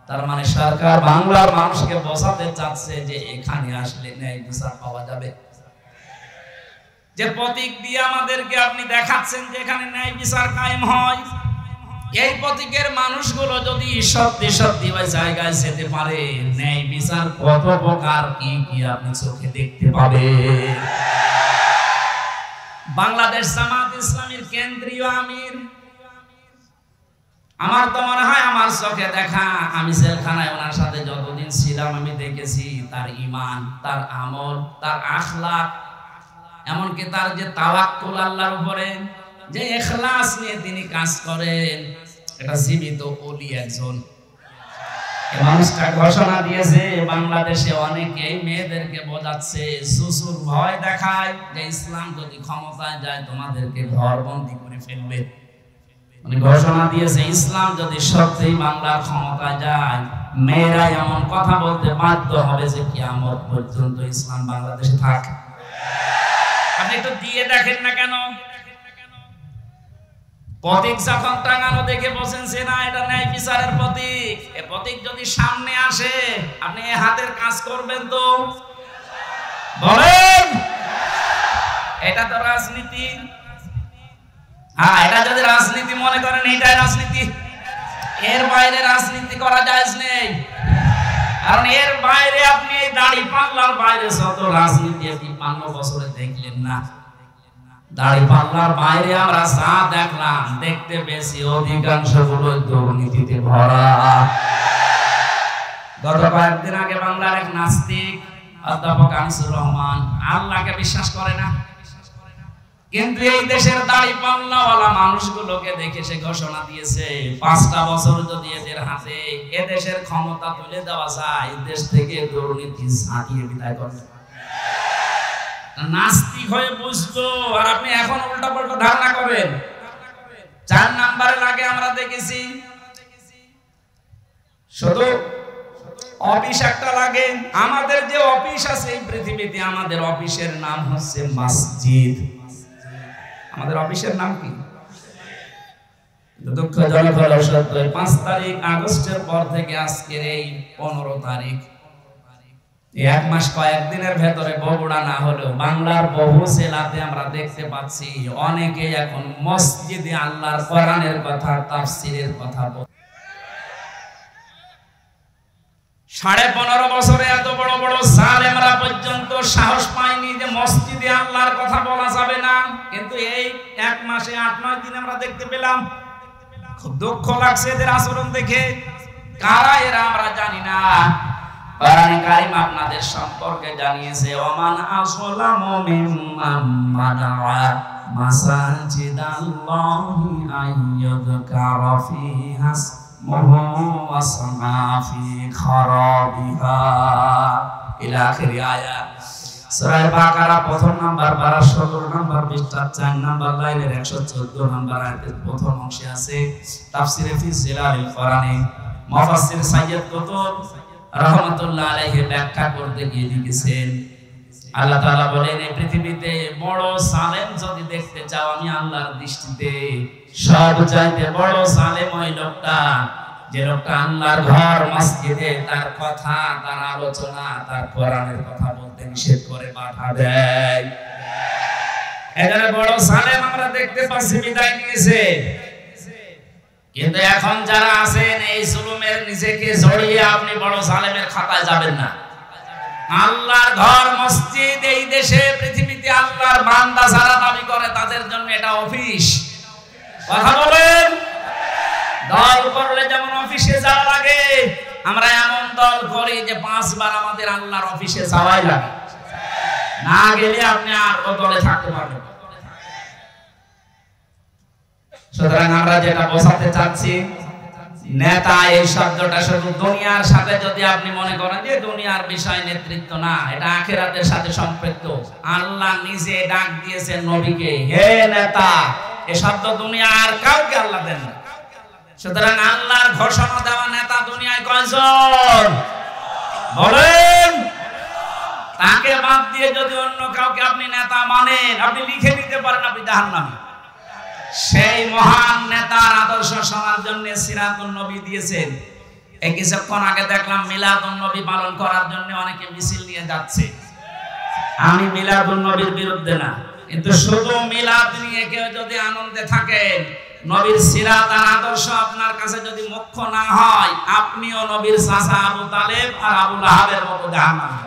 তার মানে সরকার বাংলার মানুষকে বোঝাতে চাচ্ছে যে এখানে আসলে ন্যায় বিচার পাওয়া যাবে। যে প্রতীক দিয়ে আমাদেরকে আপনি দেখাচ্ছেন যে এখানে ন্যায় বিচার কায়েম হয়, এই প্রতীকের মানুষগুলো যদি সত্যি সত্যি ওই জায়গায় যেতে পারে, ন্যায় বিচার কত প্রকার কি কি আপনি চোখে দেখতে পাবেন। বাংলাদেশ জামাত ইসলামীর কেন্দ্রীয় আমির, আমার তো মনে হয় আমার চোখে দেখা, আমি জেলখানায় ওনার সাথে যতদিন ছিলাম আমি দেখেছি তার ঈমান, তার আমল, তার আখলাক, এমনকি তার যে তাওয়াক্কুল আল্লাহর উপরে, যে ইখলাস নিয়ে তিনি কাজ করেন, এটা জীবিত ওলি একজন। এই মানুষটা ঘোষণা দিয়েছে বাংলাদেশে অনেকে মেয়েদেরকে বোঝাচ্ছে, শ্বশুর ভয় দেখায় যে ইসলাম যদি ক্ষমতায় যায় তোমাদেরকে ঘরবন্দি করে ফেলবে। মানে ঘোষণা দিয়েছে ইসলাম যদি সত্যি বাংলার ক্ষমতায় যায়, মেয়েরা এমন কথা বলতে বাধ্য হবে যে কিয়ামত পর্যন্ত ইসলাম বাংলাদেশে থাক। আপনি একটু দিয়ে দেখেন না কেন? প্রতীক যখন টাঙানো দেখে বলছেন যে না এটা ন্যায় বিচারের প্রতীক, এই প্রতীক যদি সামনে আসে আপনি হাতের কাজ করবেন তো? বলেন, এটা তো রাজনীতি। হ্যাঁ, এটা যদি রাজনীতি মনে করেন এটাই রাজনীতি, এর বাইরে রাজনীতি করা যায় নেই। কারণ এর বাইরে আপনি এই দাড়ি পাল্লার বাইরে যত রাজনীতি ৫৫ বছরে দেখলেন না। দাড়ি পাল্লার বাইরে আমরা যা দেখলাম, দেখতে বেশি অধিকাংশ গুলো দুর্নীতিতে ভরা। গত কয়েকদিন আগে বাংলার এক নাস্তিক অধ্যাপক আনিসুর রহমান আল্লাহকে বিশ্বাস করে না, কিন্তু এই দেশের দাড়ি পাল্লাওয়ালা মানুষগুলোকে দেখে সে ঘোষণা দিয়েছে ৫টা বছর যদি এদের হাতে এ দেশের ক্ষমতা তুলে দেওয়া যায়, দেশ থেকে দুর্নীতি ঝাঁটিয়ে বিদায় করবে। নাস্তিক হয়ে বুঝলো, আর আপনি এখন উল্টা পাল্টা ধারণা করেন। ৪ নম্বরে লাগে আমরা দেখেছি শুধু অফিস একটা লাগে। আমাদের যে অফিস আছে এই পৃথিবীতে, আমাদের অফিসের নাম হচ্ছে মসজিদ। আমাদের অফিসের নাম কি? দুঃখজনক হলো সত্য, ৫ তারিখ আগস্টের পর থেকে আজকের এই ১৫ তারিখ, ১ মাস কয়েকদিনের ভেতরে বগুড়া না হলেও বাংলার বহু জেলাতে আমরা দেখতে পাচ্ছি অনেকে এখন মসজিদে আল্লাহর কোরআনের কথা, তাফসীরের কথা বলে। ১৫.৫ বছরে এত বড় বড় জালেমরা পর্যন্ত সাহস পায়নি যে মসজিদে আল্লাহর কথা বলা যাবে না, কিন্তু এই ১ মাসে ৮-৯ দিন আমরা দেখতে পেলাম। খুব দুঃখ লাগছে এদের আচরণ দেখে। কারা এরা আমরা জানি না। কোরআনে কারীম আপনাদের সম্পর্কে জানিয়েছে, ওমান আসলামু মিম্মান মানাআ মাসাজিদাল্লাহি আইয়ুযকারা ফিহা ইসমুহু ওয়া সামা ফি খারাবিহা ইলা আখিরি আয়াত। সূরা বাকারা প্রথম নাম্বার ১২ নাম্বার পৃষ্ঠা ৪ নাম্বার লাইনের ১১৪ নাম্বার আয়াতের প্রথম অংশে আছে। তাফসীরে ফি জিলালিল কোরআনে মুফাসসির সাইয়্যিদ কুতুব রাহমাতুল্লাহ আলাইহি ব্যাখ্যা করতে গিয়ে লিখেছেন, আল্লাহ তাআলা বলেন এই পৃথিবীতে বড় জালেম যদি দেখতে চাও, আমি আল্লাহর দৃষ্টিতে সবচাইতে বড় জালেম ওই লোকটা যে লোকটা আল্লাহর ঘর মসজিদে তার কথা, তার আলোচনা, তার কোরআনের কথা বলতে নিষেধ করে বাধা দেয়। এখানে বড় জালেম আমরা দেখতে পাচ্ছি বিদায় নিয়েছে, কিন্তু এখন যারা আছেন এই জুলুমের নিজেকে জড়িয়ে আপনি বড় জালেমের খাতায় যাবেন না। আল্লাহর ঘর মসজিদ এই দেশে পৃথিবীতে আল্লাহর বান্দা যারা দাবি করে তাদের জন্য এটা অফিস। কথা বলেন, দল করলে যেমন অফিসে যাওয়া লাগে, আমরা এমন দল করি যে ৫ বার আমাদের আল্লাহর অফিসে যাওয়াই লাগে, না গেলে আপনি আর ও দলে থাকতে পারবেন। সুতরাং আমরা যেটা বোঝাতে চাচ্ছি, নেতা এই শব্দটা শুধু দুনিয়ার সাথে যদি আপনি মনে করেন যে দুনিয়ার বিষয় নেতৃত্ব না, এটা আখিরাতের সাথে সম্পৃক্ত। আল্লাহ নিজে ডাক দিয়েছেন নবীকে, হে নেতা। এই শব্দ দুনিয়া আর কাউকে আল্লাহ দেন না। সুতরাং আল্লাহর ঘোষণা দেওয়া নেতা দুনিয়ায় কয়জন বলেন? তাকে বাদ দিয়ে যদি অন্য কাউকে আপনি নেতা মানেন, আপনি লিখে নিতে পারেন আপনি জাহান্নামী। সেই মহান নেতার আদর্শ শোনার জন্য সিরাতুন নবী দিয়েছেন। এই কিছুক্ষণ আগে দেখলাম মিলাদুন নবী পালন করার জন্য অনেকে মিছিল নিয়ে যাচ্ছে। আমি মিলাদুন নবীর বিরুদ্ধে না, কিন্তু শুধু মিলাদ নিয়ে কেউ যদি আনন্দে থাকেন, নবীর সিরাত আর আদর্শ আপনার কাছে যদি মুখ্য না হয়, আপনিও নবীর চাচা আবু তালেব আর আবু লাহাবের মতো জাহান্নামী।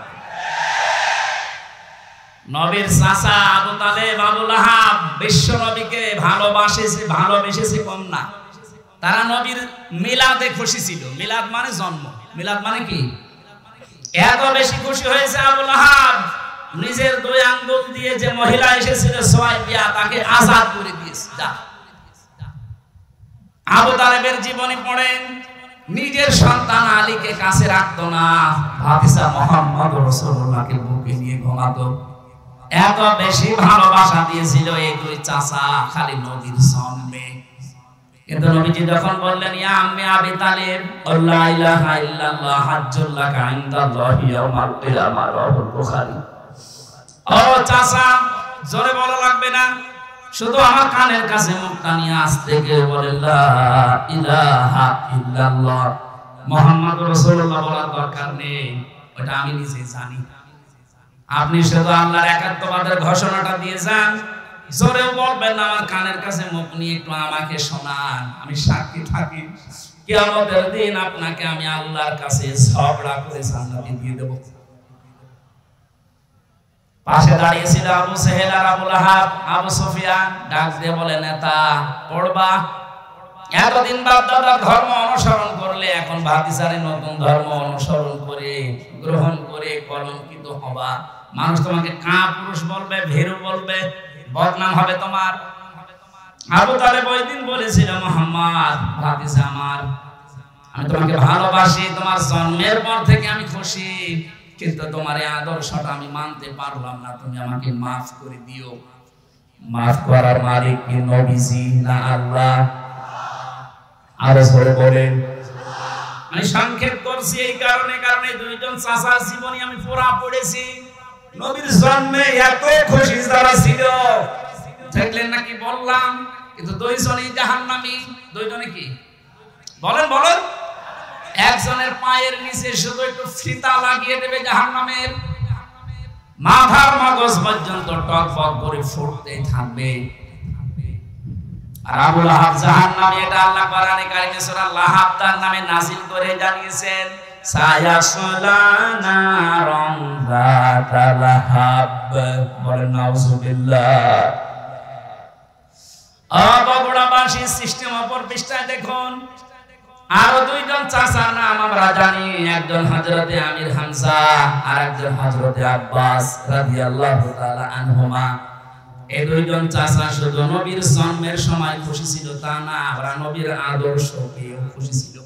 নবীর চাচা আবু তালেব, আবু লাহাব বিশ্ব নবীকে ভালোবেসেছে কম না, তারা নবীর মিলাদে খুশি ছিল। মিলাদ মানে জন্ম, মিলাদ মানে কি? এত বেশি খুশি হয়েছে আবু লাহাব, নিজের 2 আঙ্গুল দিয়ে যে মহিলা এসেছিল সুয়াইবিয়া, তাকে আজাদ করে দিয়েছে। আবু তালেবের জীবনী পড়েন, নিজের সন্তান আলীকে কাছে রাখতো না, ভাতিজা মুহাম্মদ রাসূলুল্লাহকে বুকে নিয়ে ঘুমাতো। এত বেশি ভালোবাসা দিয়েছিল এই 2 চাচা খালি নবীর সামনে। কিন্তু নবীজি যখন বললেন, ইয়া আম্মি আবি তালিব, লা ইলাহা ইল্লাল্লাহ হাজ্জুল লাকা ইনদাল্লাহি ইয়াউমাল কিয়ামাহ, রাহুল বুখারী। ও চাচা, জোরে বলা লাগবে না, শুধু আমার কানের কাছে মুখটা নিয়ে আস্তে করে বলেন লা ইলাহা ইল্লাল্লাহ মুহাম্মাদুর রাসূলুল্লাহ বলার দরকার নেই, ওটা আমি নিজে জানি। আপনি শুধু আল্লাহর একাত্মবাদের ঘোষণাটা দিয়ে যান, জোরেও বলবেন না, আমার কানের কাছে মুখ নিয়ে একটু আমাকে শোনান, আমি সাক্ষী থাকি কিয়ামতের দিন আপনাকে আমি আল্লাহর কাছে ঝগড়া করে জান্নাতে দিয়ে দেব। পাশে দাঁড়িয়েছিল আবু সেহেল আর আবু লাহাব, আবু সুফিয়ান ডাক দিয়ে বলে, নেতা পড়বা, এতদিন বাপ দাদার ধর্ম অনুসরণ করলে এখন ভাতিজারে নতুন ধর্ম অনুসরণ করে গ্রহণ করে কলঙ্কিত হবা, মানুষ তোমাকে কাপুরুষ বলবে, ভীরু বলবে, বদনাম হবে তোমার। আবু তালেব ওই দিন বলেছিল, মুহাম্মদ ভাতিজা আমার, আমি তোমাকে ভালোবাসি, তোমার জন্মের পর থেকে আমি খুশি, কিন্তু তোমার এই আদর্শটা আমি মানতে পারলাম না, তুমি আমাকে মাফ করে দিও। মাফ করার মালিক কি নবীজি না আল্লাহ? আরো জোরে বলেন। আমি সংক্ষেপ করছি এই কারণে দুইজন চাচার জীবনী আমি পুরা পড়েছি। নবীর জন্মে এত খুশি যারা ছিল, দেখলেন নাকি বললাম, কিন্তু দুইজনই জাহান্নামী। দুইজনে কি বলেন বলেন? একজনের পায়ের নিচে শুধু একটু ফিতা লাগিয়ে দেবে জাহান্নামের, মাথার মগজ পর্যন্ত টকবক করে ফুটতে থাকবে। আর আবু লাহাব জাহান্নামী, এটা আল্লাহ কোরআনে কারিমে সূরা লাহাব তার নামে নাযিল করে জানিয়েছেন, সায়াসলা নারন যাতা লাহাব। বলেন নাউযুবিল্লাহ। বগুড়াবাসী সিস্টেম অপর পৃষ্ঠায় দেখুন, আরো দুইজন চাচার নাম আমরা জানি, একজন হযরতে আমির হামজা আর একজন হযরতে আব্বাস রাদিয়াল্লাহু তাআলা আনহুমা। এই দুইজন চাচা শুধু নবীর জন্মের সময় খুশি ছিল তা না, আমরা নবীর আদর্শ পেয়েও খুশি ছিল।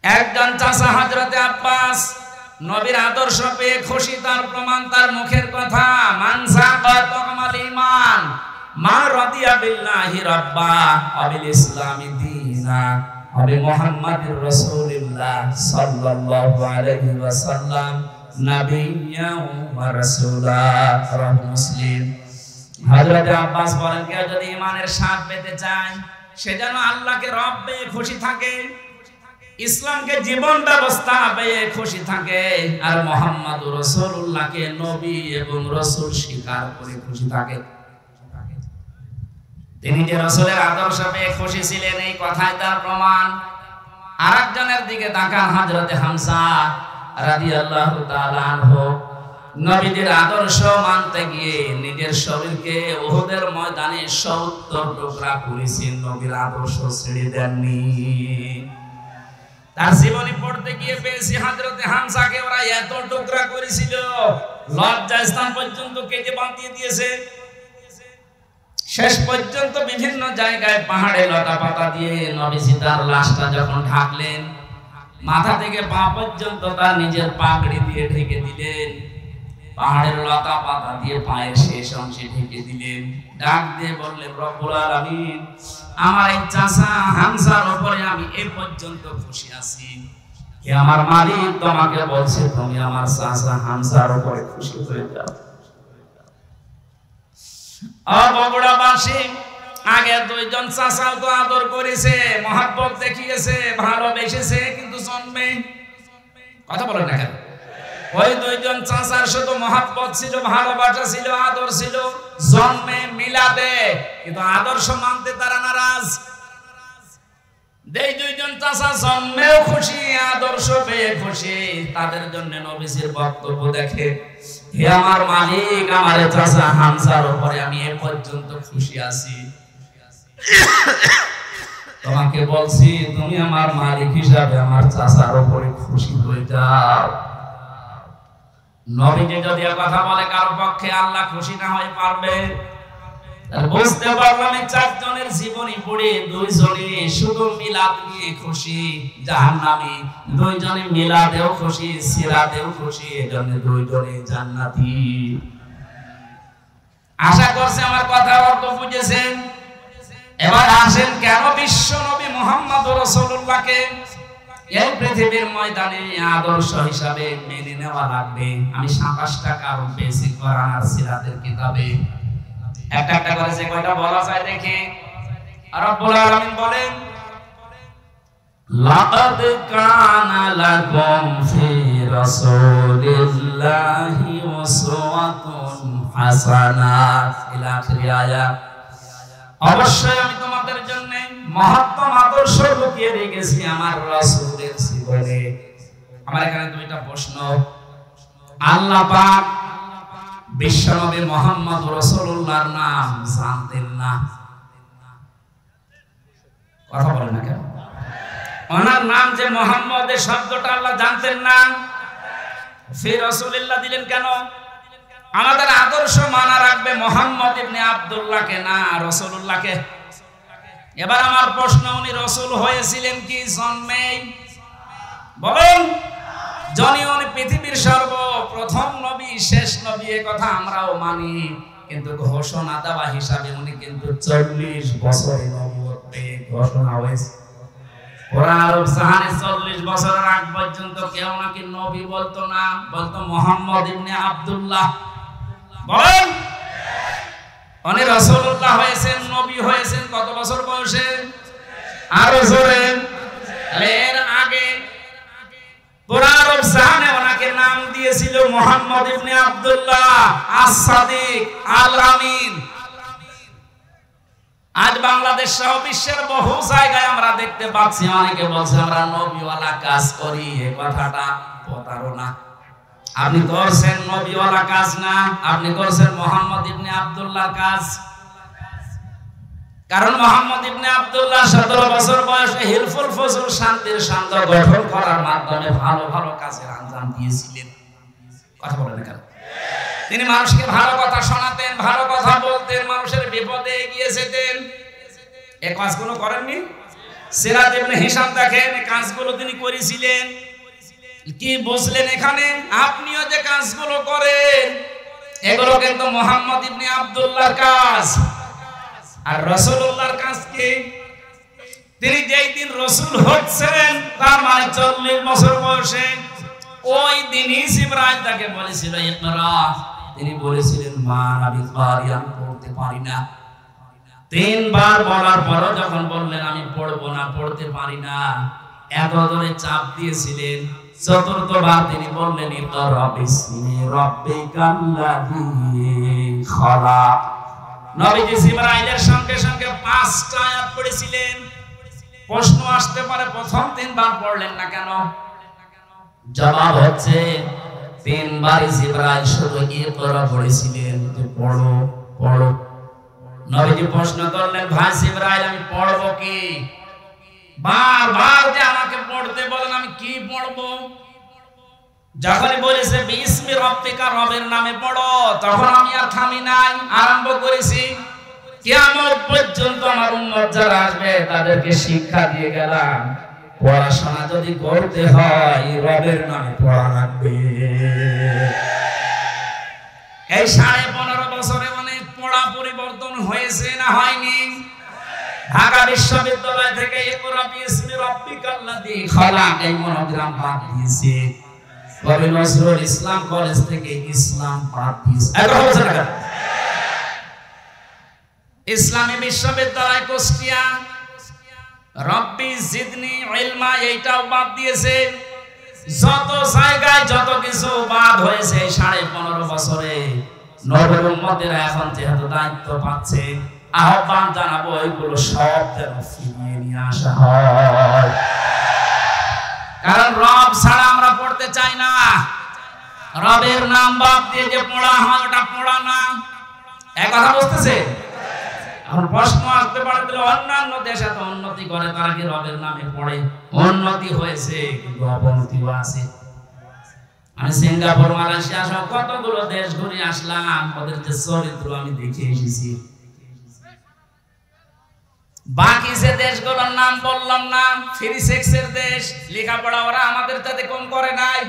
একজন চাচা হযরতে আব্বাস নবীর আদর্শ পেয়ে খুশি, তার প্রমাণ তার মুখের কথা, মান সাকাত আমাল ঈমান মা রাদিয়া বিল্লাহি রাব্বা ওয়া বিল ইসলামি দীনা ওয়া বি মুহাম্মাদির রাসূলিল্লাহ সাল্লাল্লাহু আলাইহি ওয়াসাল্লাম নাবিয়্যা ওয়া রাসূলা। রাহু মুসলিম। হযরত আব্বাস বলেন, কেউ যদি ঈমানের স্বাদ পেতে চায়, সে যেন আল্লাহকে রব পেয়ে খুশি থাকে, ইসলামকে জীবন ব্যবস্থা পেয়ে খুশি থাকে, আর মুহাম্মাদুর রাসূলুল্লাহকে নবী এবং রাসূল স্বীকার করে খুশি থাকে। তিনি যে রাসূলের আদর্শ পেয়ে খুশি ছিলেন, এই কথাই তার প্রমাণ। আরেকজনের দিকে তাকান, হযরতে হামজা রাদিয়াল্লাহু তাআলা আনহু। নবীদের আদর্শ মানতে গিয়ে নিজের শরীরকে উহুদের ময়দানে ৭০ টুকরা করেছেন, নবীর আদর্শ ছেড়ে দেননি। তার জীবনী পড়তে গিয়ে পেয়েছি, হযরতে হামজাকে ওরা এত টুকরা করেছিল, লজ্জাস্থান পর্যন্ত কেটে বাঁধিয়ে দিয়েছে। শেষ পর্যন্ত বিভিন্ন জায়গায় পাহাড়ে লতা পাতা দিয়ে নবীজি তার লাশটা যখন ঢাকলেন, মাথা থেকে পা পর্যন্ত তার নিজের পাগড়ি দিয়ে ঢেকে দিলেন, পাহাড়ের লতা পাতা দিয়ে পায়ের শেষ অংশে ঢেকে দিলেন, ডাক দিয়ে বললেন, রব্বুল আলামিন, আমার এই চাচা হামজার উপরে আমি এই পর্যন্ত খুশি আছি, হে আমার মালিক, তোমাকে বলছে তুমি আমার চাচা হামজার উপরে খুশি হয়ে যাও। বগুড়াবাসী, আগে দুইজন চাচাও তো আদর করেছে, মহব্বত দেখিয়েছে, ভালোবেসেছে, কিন্তু জন্মে কথা বলেন না কেন? ওই দুইজন চাচার শুধু মহব্বত ছিল, ভালোবাসা ছিল, আদর ছিল, জন্মে মিলাদে, কিন্তু আদর্শ মানতে তারা নারাজ। এই দুইজন চাচা জন্মেও খুশি, আদর্শ পেয়ে খুশি, তাদের জন্য নবীজির বক্তব্য দেখে, হে আমার মালিক, আমার চাচা হামজার উপরে আমি এ পর্যন্ত খুশি আছি, তোমাকে বলছি তুমি আমার মালিক হিসাবে আমার চাচার উপরে খুশি হয়ে যাও। নবীজি যদি কথা বলে কারো পক্ষে আল্লাহ খুশি না হয়ে পারবে? বুঝতে পারলাম এই চারজনের জীবনী পড়ে দুইজনে শুধু মিলাদ নিয়ে খুশি, জাহান্নামী। দুইজনে মিলাদেও খুশি, সিরাতেও খুশি, এজন্য দুইজনে জান্নাতি। আশা করছি আমার কথা অর্থ বুঝেছেন। এবার আসেন, কেন বিশ্ব নবী মুহাম্মদ রাসূলুল্লাহকে এই পৃথিবীর ময়দানে আদর্শ হিসাবে মেনে নেওয়া লাগবে। আমি 27টা কারণ পেয়েছি কোরআন আর সিরাতের কিতাবে। একটা একটা করে যে কয়টা বলা যায় দেখি। রব্বুল আলামিন বলেন, লাকাদ কানা লাকুম ফি রাসূলিল্লাহি উসওয়াতুন হাসানাহ ইলা আখির আয়াত। অবশ্যই আমি তোমাদের জন্য মহত্তম আদর্শ লুকিয়ে রেখেছি আমার রাসূলের জীবনে। আমার এখানে দুইটা প্রশ্ন। আল্লাহ পাক বিশ্বনবী মুহাম্মদ রাসূলুল্লাহর নাম জানতেন না? কথা বলেন না কেন? ওনার নাম যে মুহাম্মদ, এই শব্দটা আল্লাহ জানতেন না? ফি রাসূলিল্লাহ দিলেন কেন? আমাদের আদর্শ মানা রাখবে মুহাম্মদ ইবনে আব্দুল্লাহকে না রাসূলুল্লাহকে। এবার আমার প্রশ্ন, উনি রাসূল হয়েছিলেন কি জন্মেই? বলেন। যিনি উনি পৃথিবীর সর্বপ্রথম নবী, শেষ নবী, এই কথা আমরাও মানি, কিন্তু ঘোষণা দেওয়া হিসাবে উনি কিন্তু 40 বছরে নবুয়ত পেয়ে ঘোষণা হয়েছে। ওরা আরব সাহানে 40 বছরের আগ পর্যন্ত কেউ নাকি নবী বলতো না, বলতো মুহাম্মদ ইবনে আব্দুল্লাহ। বলেন। উনি রাসূলুল্লাহ হয়েছেন, নবী হয়েছেন কত বছর বয়সে? আরো জোরে। এর আগে পুরা আরব সাহানে ওনাকে নাম দিয়েছিল মুহাম্মদ ইবনে আব্দুল্লাহ আস-সাদিক আল-আমিন। আজ বাংলাদেশ সহ বিশ্বের বহু জায়গায় আমরা দেখতে পাচ্ছি অনেকে বলছে আমরা নবীওয়ালা কাজ করি। এই কথাটা প্রতারণা। আপনি করছেন নবীওয়ালা কাজ না, আপনি করছেন মুহাম্মদ ইবনে আব্দুল্লাহর কাজ। কারণ মুহাম্মদ ইবনে আব্দুল্লাহ 17 বছর বয়সে হিলফুল ফজল শান্তির সান্ধ্য গঠন করার মাধ্যমে ভালো ভালো কাজের আঞ্জাম দিয়েছিলেন। কথা বলেন কেন? তিনি মানুষকে ভালো কথা শোনাতেন, ভালো কথা বলতেন, মানুষের বিপদে এগিয়ে যেতেন। এই কাজগুলো করেননি? সিরাত ইবনে হিশাম দেখেন, এই কাজগুলো তিনি করেছিলেন। কি বুঝলেন এখানে? আপনিও যে কাজগুলো করেন এগুলো কিন্তু মুহাম্মদ ইবনে আব্দুল্লাহর কাজ। আর রাসূলুল্লাহর কাজ কি? তিনি যেই দিন রাসূল হচ্ছেন তার মানে 40 বছর বয়সে, ওই দিনই জিবরাইল তাকে বলেছিল ইকরা। তিনি বলেছিলেন মা আমি কারিয়ান পড়তে পারি না। 3 বার বলার পর যখন বললেন আমি পড়বো না, পড়তে পারি না, এত ধরে চাপ দিয়েছিলেন। 4র্থ বার তিনি বললেন ইকরা বিসমি রাব্বিকাল্লাযী খালাক। নবীজি জিবরাইলের সঙ্গে সঙ্গে 5টা আয়াত পড়েছিলেন। প্রশ্ন আসতে পারে প্রথম 3 বার পড়লেন না কেন? জবাব হচ্ছে 3 বার জিবরাইল শুধু ইকরা পড়েছিলেন, যে পড়ো পড়ো। নবীজি প্রশ্ন করলেন ভাই জিবরাইল আমি পড়বো কি? বারবার যে আমাকে পড়তে বলেন, আমি কি পড়বো? যখনই বলেছে বিসমি রাব্বিকা, রবের নামে পড়ো, তখন আমি আর থামি নাই, আরম্ভ করেছি। কিয়ামত পর্যন্ত আমার উম্মত যারা আসবে তাদেরকে শিক্ষা দিয়ে গেলাম, পড়াশোনা যদি করতে হয় রবের নামে পড়া লাগবে। এই 15.5 বছরে অনেক পড়া পরিবর্তন হয়েছে না হয়নি? ঢাকা বিশ্ববিদ্যালয় থেকে ইকরা বিসমি রাব্বিকাল্লাযী খালাক এই মনোগ্রাম বাদ দিয়েছে। কবি নজরুল ইসলাম কলেজ থেকে ইসলাম বাদ দিয়েছে। ইসলামী বিশ্ববিদ্যালয় কুষ্টিয়া রব্বি জিদনি ইলমা এইটাও বাদ দিয়েছে। যত জায়গায় যত কিছু বাদ হয়েছে 15.5 বছরে নবীর উম্মতেরা এখন যেহেতু দায়িত্ব পাচ্ছে, আহ্বান জানাবো এগুলো সব যেন ফিরিয়ে নিয়ে আসা হয়। কারণ রব ছাড়া আমরা পড়তে চাই না। রবের নাম বাদ দিয়ে যে পড়া হয় ওটা পড়া না। এক কথা বুঝতেছে? এখন প্রশ্ন আসতে পারে অন্যান্য দেশ এত উন্নতি করে, তারা কি রবের নামে পড়ে? উন্নতি হয়েছে কিন্তু অবনতিও আছে। আমি সিঙ্গাপুর, মালয়েশিয়া সব কতগুলো দেশ ঘুরে আসলাম, ওদের যে চরিত্র আমি দেখে এসেছি। বাকি যে দেশগুলোর নাম বললাম না, ফ্রি সেক্সের দেশ, লেখাপড়া ওরা আমাদের তাতে কম করে নাই।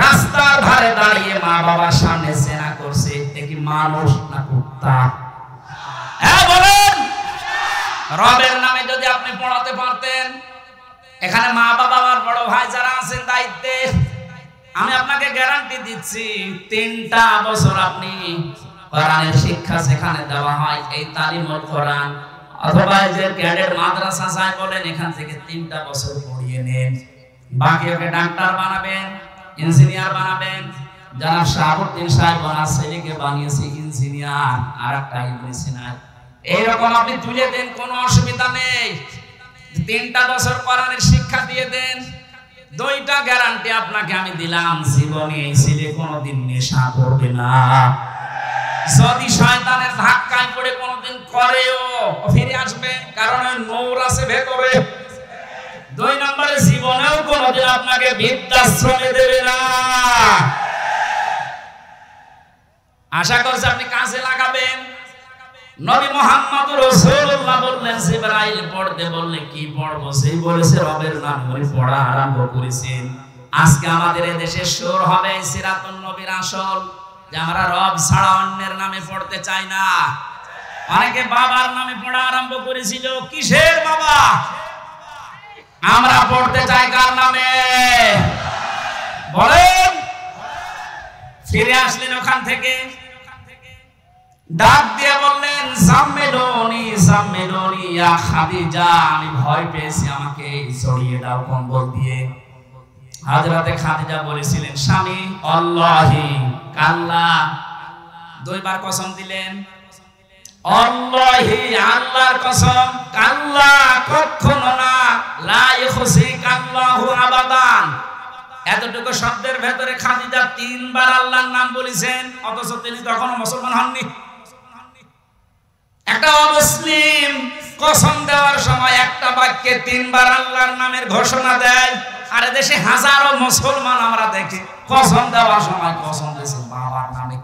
রাস্তার ধারে দাঁড়িয়ে মা বাবার সামনে জেনা করছে, এ কি মানুষ না কুত্তা? হ্যাঁ বলেন। রবের নামে যদি আপনি পড়াতে পারতেন, এখানে মা বাবা আর বড় ভাই যারা আছেন দায়িত্বে, আমি আপনাকে গ্যারান্টি দিচ্ছি 3টা বছর আপনি কোরআনের শিক্ষা যেখানে দেওয়া হয়, এই তালিমুল কোরআন অথবা যে ক্যাডেট মাদ্রাসা যায় বলেন, এখান থেকে 3টা বছর পড়িয়ে নেন। বাকি ওকে ডাক্তার বানাবেন, ইঞ্জিনিয়ার বানাবেন। যারা শাহাবুদ্দিন সাহেব ওনার ছেলেকে বানিয়েছে ইঞ্জিনিয়ার, আর একটা ইঞ্জিনিয়ার, এইরকম আপনি তুলে দেন, কোনো অসুবিধা নেই। 3টা বছর কোরআনের শিক্ষা দিয়ে দেন, 2টা গ্যারান্টি আপনাকে আমি দিলাম, জীবনে এই ছেলে কোনোদিন নেশা করবে না। যদি শয়তানের ধাক্কায় পড়ে কোনোদিন করেও ফিরে আসবে, কারণ নূর আছে ভেতরে। 2 নম্বরে জীবনেও কোনোদিন আপনাকে বৃদ্ধাশ্রমে দেবে না। আশা করছি আপনি কাজে লাগাবেন। নবী মুহাম্মদ রাসূলুল্লাহ বললেন, জিবরাইল পড়তে বললে কি পড়বো? সেই বলেছে রবের নাম ধরে পড়া আরম্ভ করেছেন। আজকে আমাদের এই দেশে সুর হবে সিরাতুন নবীর আসল, যে আমরা রব ছাড়া অন্যের নামে পড়তে চাই না। অনেকে বাবার নামে পড়া আরম্ভ করেছিল। কিসের বাবা? আমরা পড়তে চাই কার নামে বলেন? ফিরে আসলেন ওখান থেকে, ডাক দিয়ে বললেন, সাম্মেলনি সাম্মেলনি ইয়া খাদিজা, আমি ভয় পেয়েছি, আমাকে ছড়িয়ে দাও কম্বল দিয়ে। হযরতে খাদিজা বলেছিলেন, স্বামী আল্লাহি কাল্লা, 2 বার কসম দিলেন, আল্লাহি আল্লাহর কসম, কাল্লা কখনো না, লা ইখসিকাল্লাহু আবাদান। এতটুকু শব্দের ভেতরে খাদিজা 3 বার আল্লাহর নাম বলেছেন, অথচ তিনি তখনও মুসলমান হননি। একটা অমুসলিম কসম দেওয়ার সময় একটা বাক্যে 3 বার আল্লাহর নামের ঘোষণা দেয়, আর দেশে হাজারো মুসলমান আমরা দেখি কসম দেওয়ার সময় কসম দিয়েছে বাবার নামে।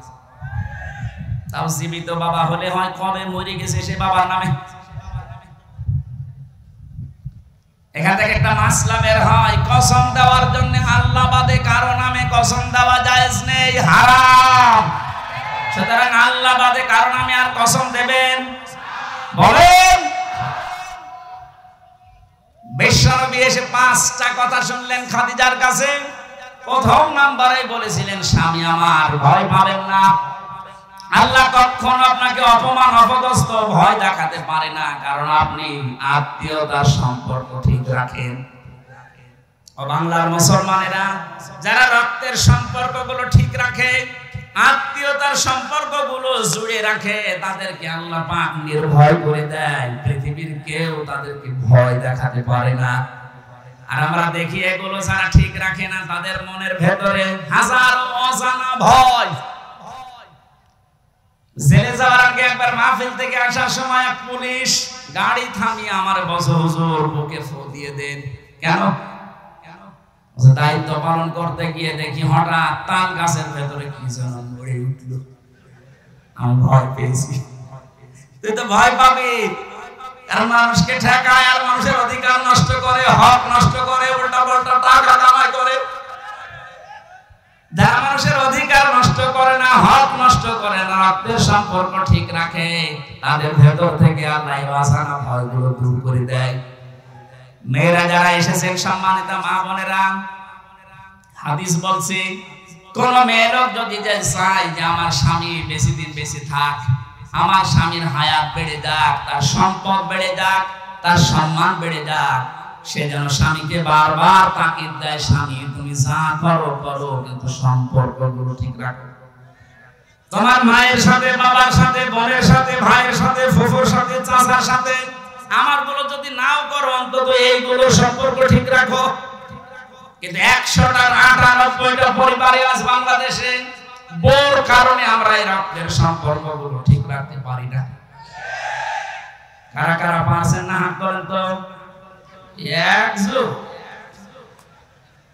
তাও জীবিত বাবা হলে হয়, কবে মরে গেছে সে বাবার নামে। এখান থেকে একটা মাসলা বের হয়, কসম দেওয়ার জন্য আল্লাহ বাদে কারো নামে কসম দেওয়া জায়েজ নেই, হারাম। সুতরাং আল্লাহ বাদে কারো নামে আর কসম দেবেন বলেন? বিশ্বনবী এসে 5টা কথা শুনলেন খাদিজার কাছে। প্রথম নাম্বারে বলেছিলেন, স্বামী আমার ভয় পাবেন না, আল্লাহ কখনো আপনাকে অপমান অপদস্থ ভয় দেখাতে পারে না, কারণ আপনি আত্মীয়তার সম্পর্ক ঠিক রাখেন। ও বাংলার মুসলমানেরা, যারা রক্তের সম্পর্কগুলো ঠিক রাখে, আত্মীয়তার সম্পর্কগুলো জুড়ে রাখে, তাদেরকে আল্লাহ পাক নির্ভয় করে দেয়। পৃথিবীর কেউ তাদেরকে ভয় দেখাতে পারে না। আর আমরা দেখি এগুলো যারা ঠিক রাখে না, তাদের মনের ভেতরে হাজারো অজানা ভয়। জেলে যাওয়ার আগে একবার মাহফিল থেকে আসার সময় পুলিশ গাড়ি থামিয়ে আমার বসে, হুজুর বুকে ফু দিয়ে দেন। কেন? দায়িত্ব পালন করতে গিয়ে দেখি হঠাৎ তাল গাছের ভেতরে কি যেন নড়ে উঠলো। আমি ভয় পেয়েছি। তুই তো ভয় পাবি, কারণ মানুষকে ঠেকায় আর মানুষের অধিকার নষ্ট করে, হক নষ্ট করে, উল্টা পাল্টা টাকা কামাই করে। যারা মানুষের অধিকার নষ্ট করে না, হক নষ্ট করে না, রক্তের সম্পর্ক ঠিক রাখে, তাদের ভেতর থেকে আল্লাহ অজানা ভয়গুলো দূর করে দেয়। মেয়েরা যারা এসেছেন, সম্মানিত মা বোনেরা, হাদিস বলছে, কোন মেয়ে লোক যদি চায় যে আমার স্বামী বেশি দিন বেঁচে থাক, আমার স্বামীর হায়াত বেড়ে যাক, তার সম্পদ বেড়ে যাক, তার সম্মান বেড়ে যাক, সে যেন স্বামীকে বারবার তাকিদ দেয়, স্বামী তুমি যা করো করো, কিন্তু সম্পর্কগুলো ঠিক রাখো। তোমার মায়ের সাথে, বাবার সাথে, বোনের সাথে, ভাইয়ের সাথে, ফুফুর সাথে, চাচার সাথে, আমার গুলো যদি নাও করো, অন্তত এইগুলো সম্পর্ক ঠিক রাখো। কিন্তু 100টার 98টা পরিবারে আজ বাংলাদেশে বোর কারণে আমরা এই রক্তের সম্পর্কগুলো ঠিক রাখতে পারি না। কারা কারা পারছেন না হাত করেন তো? একজন।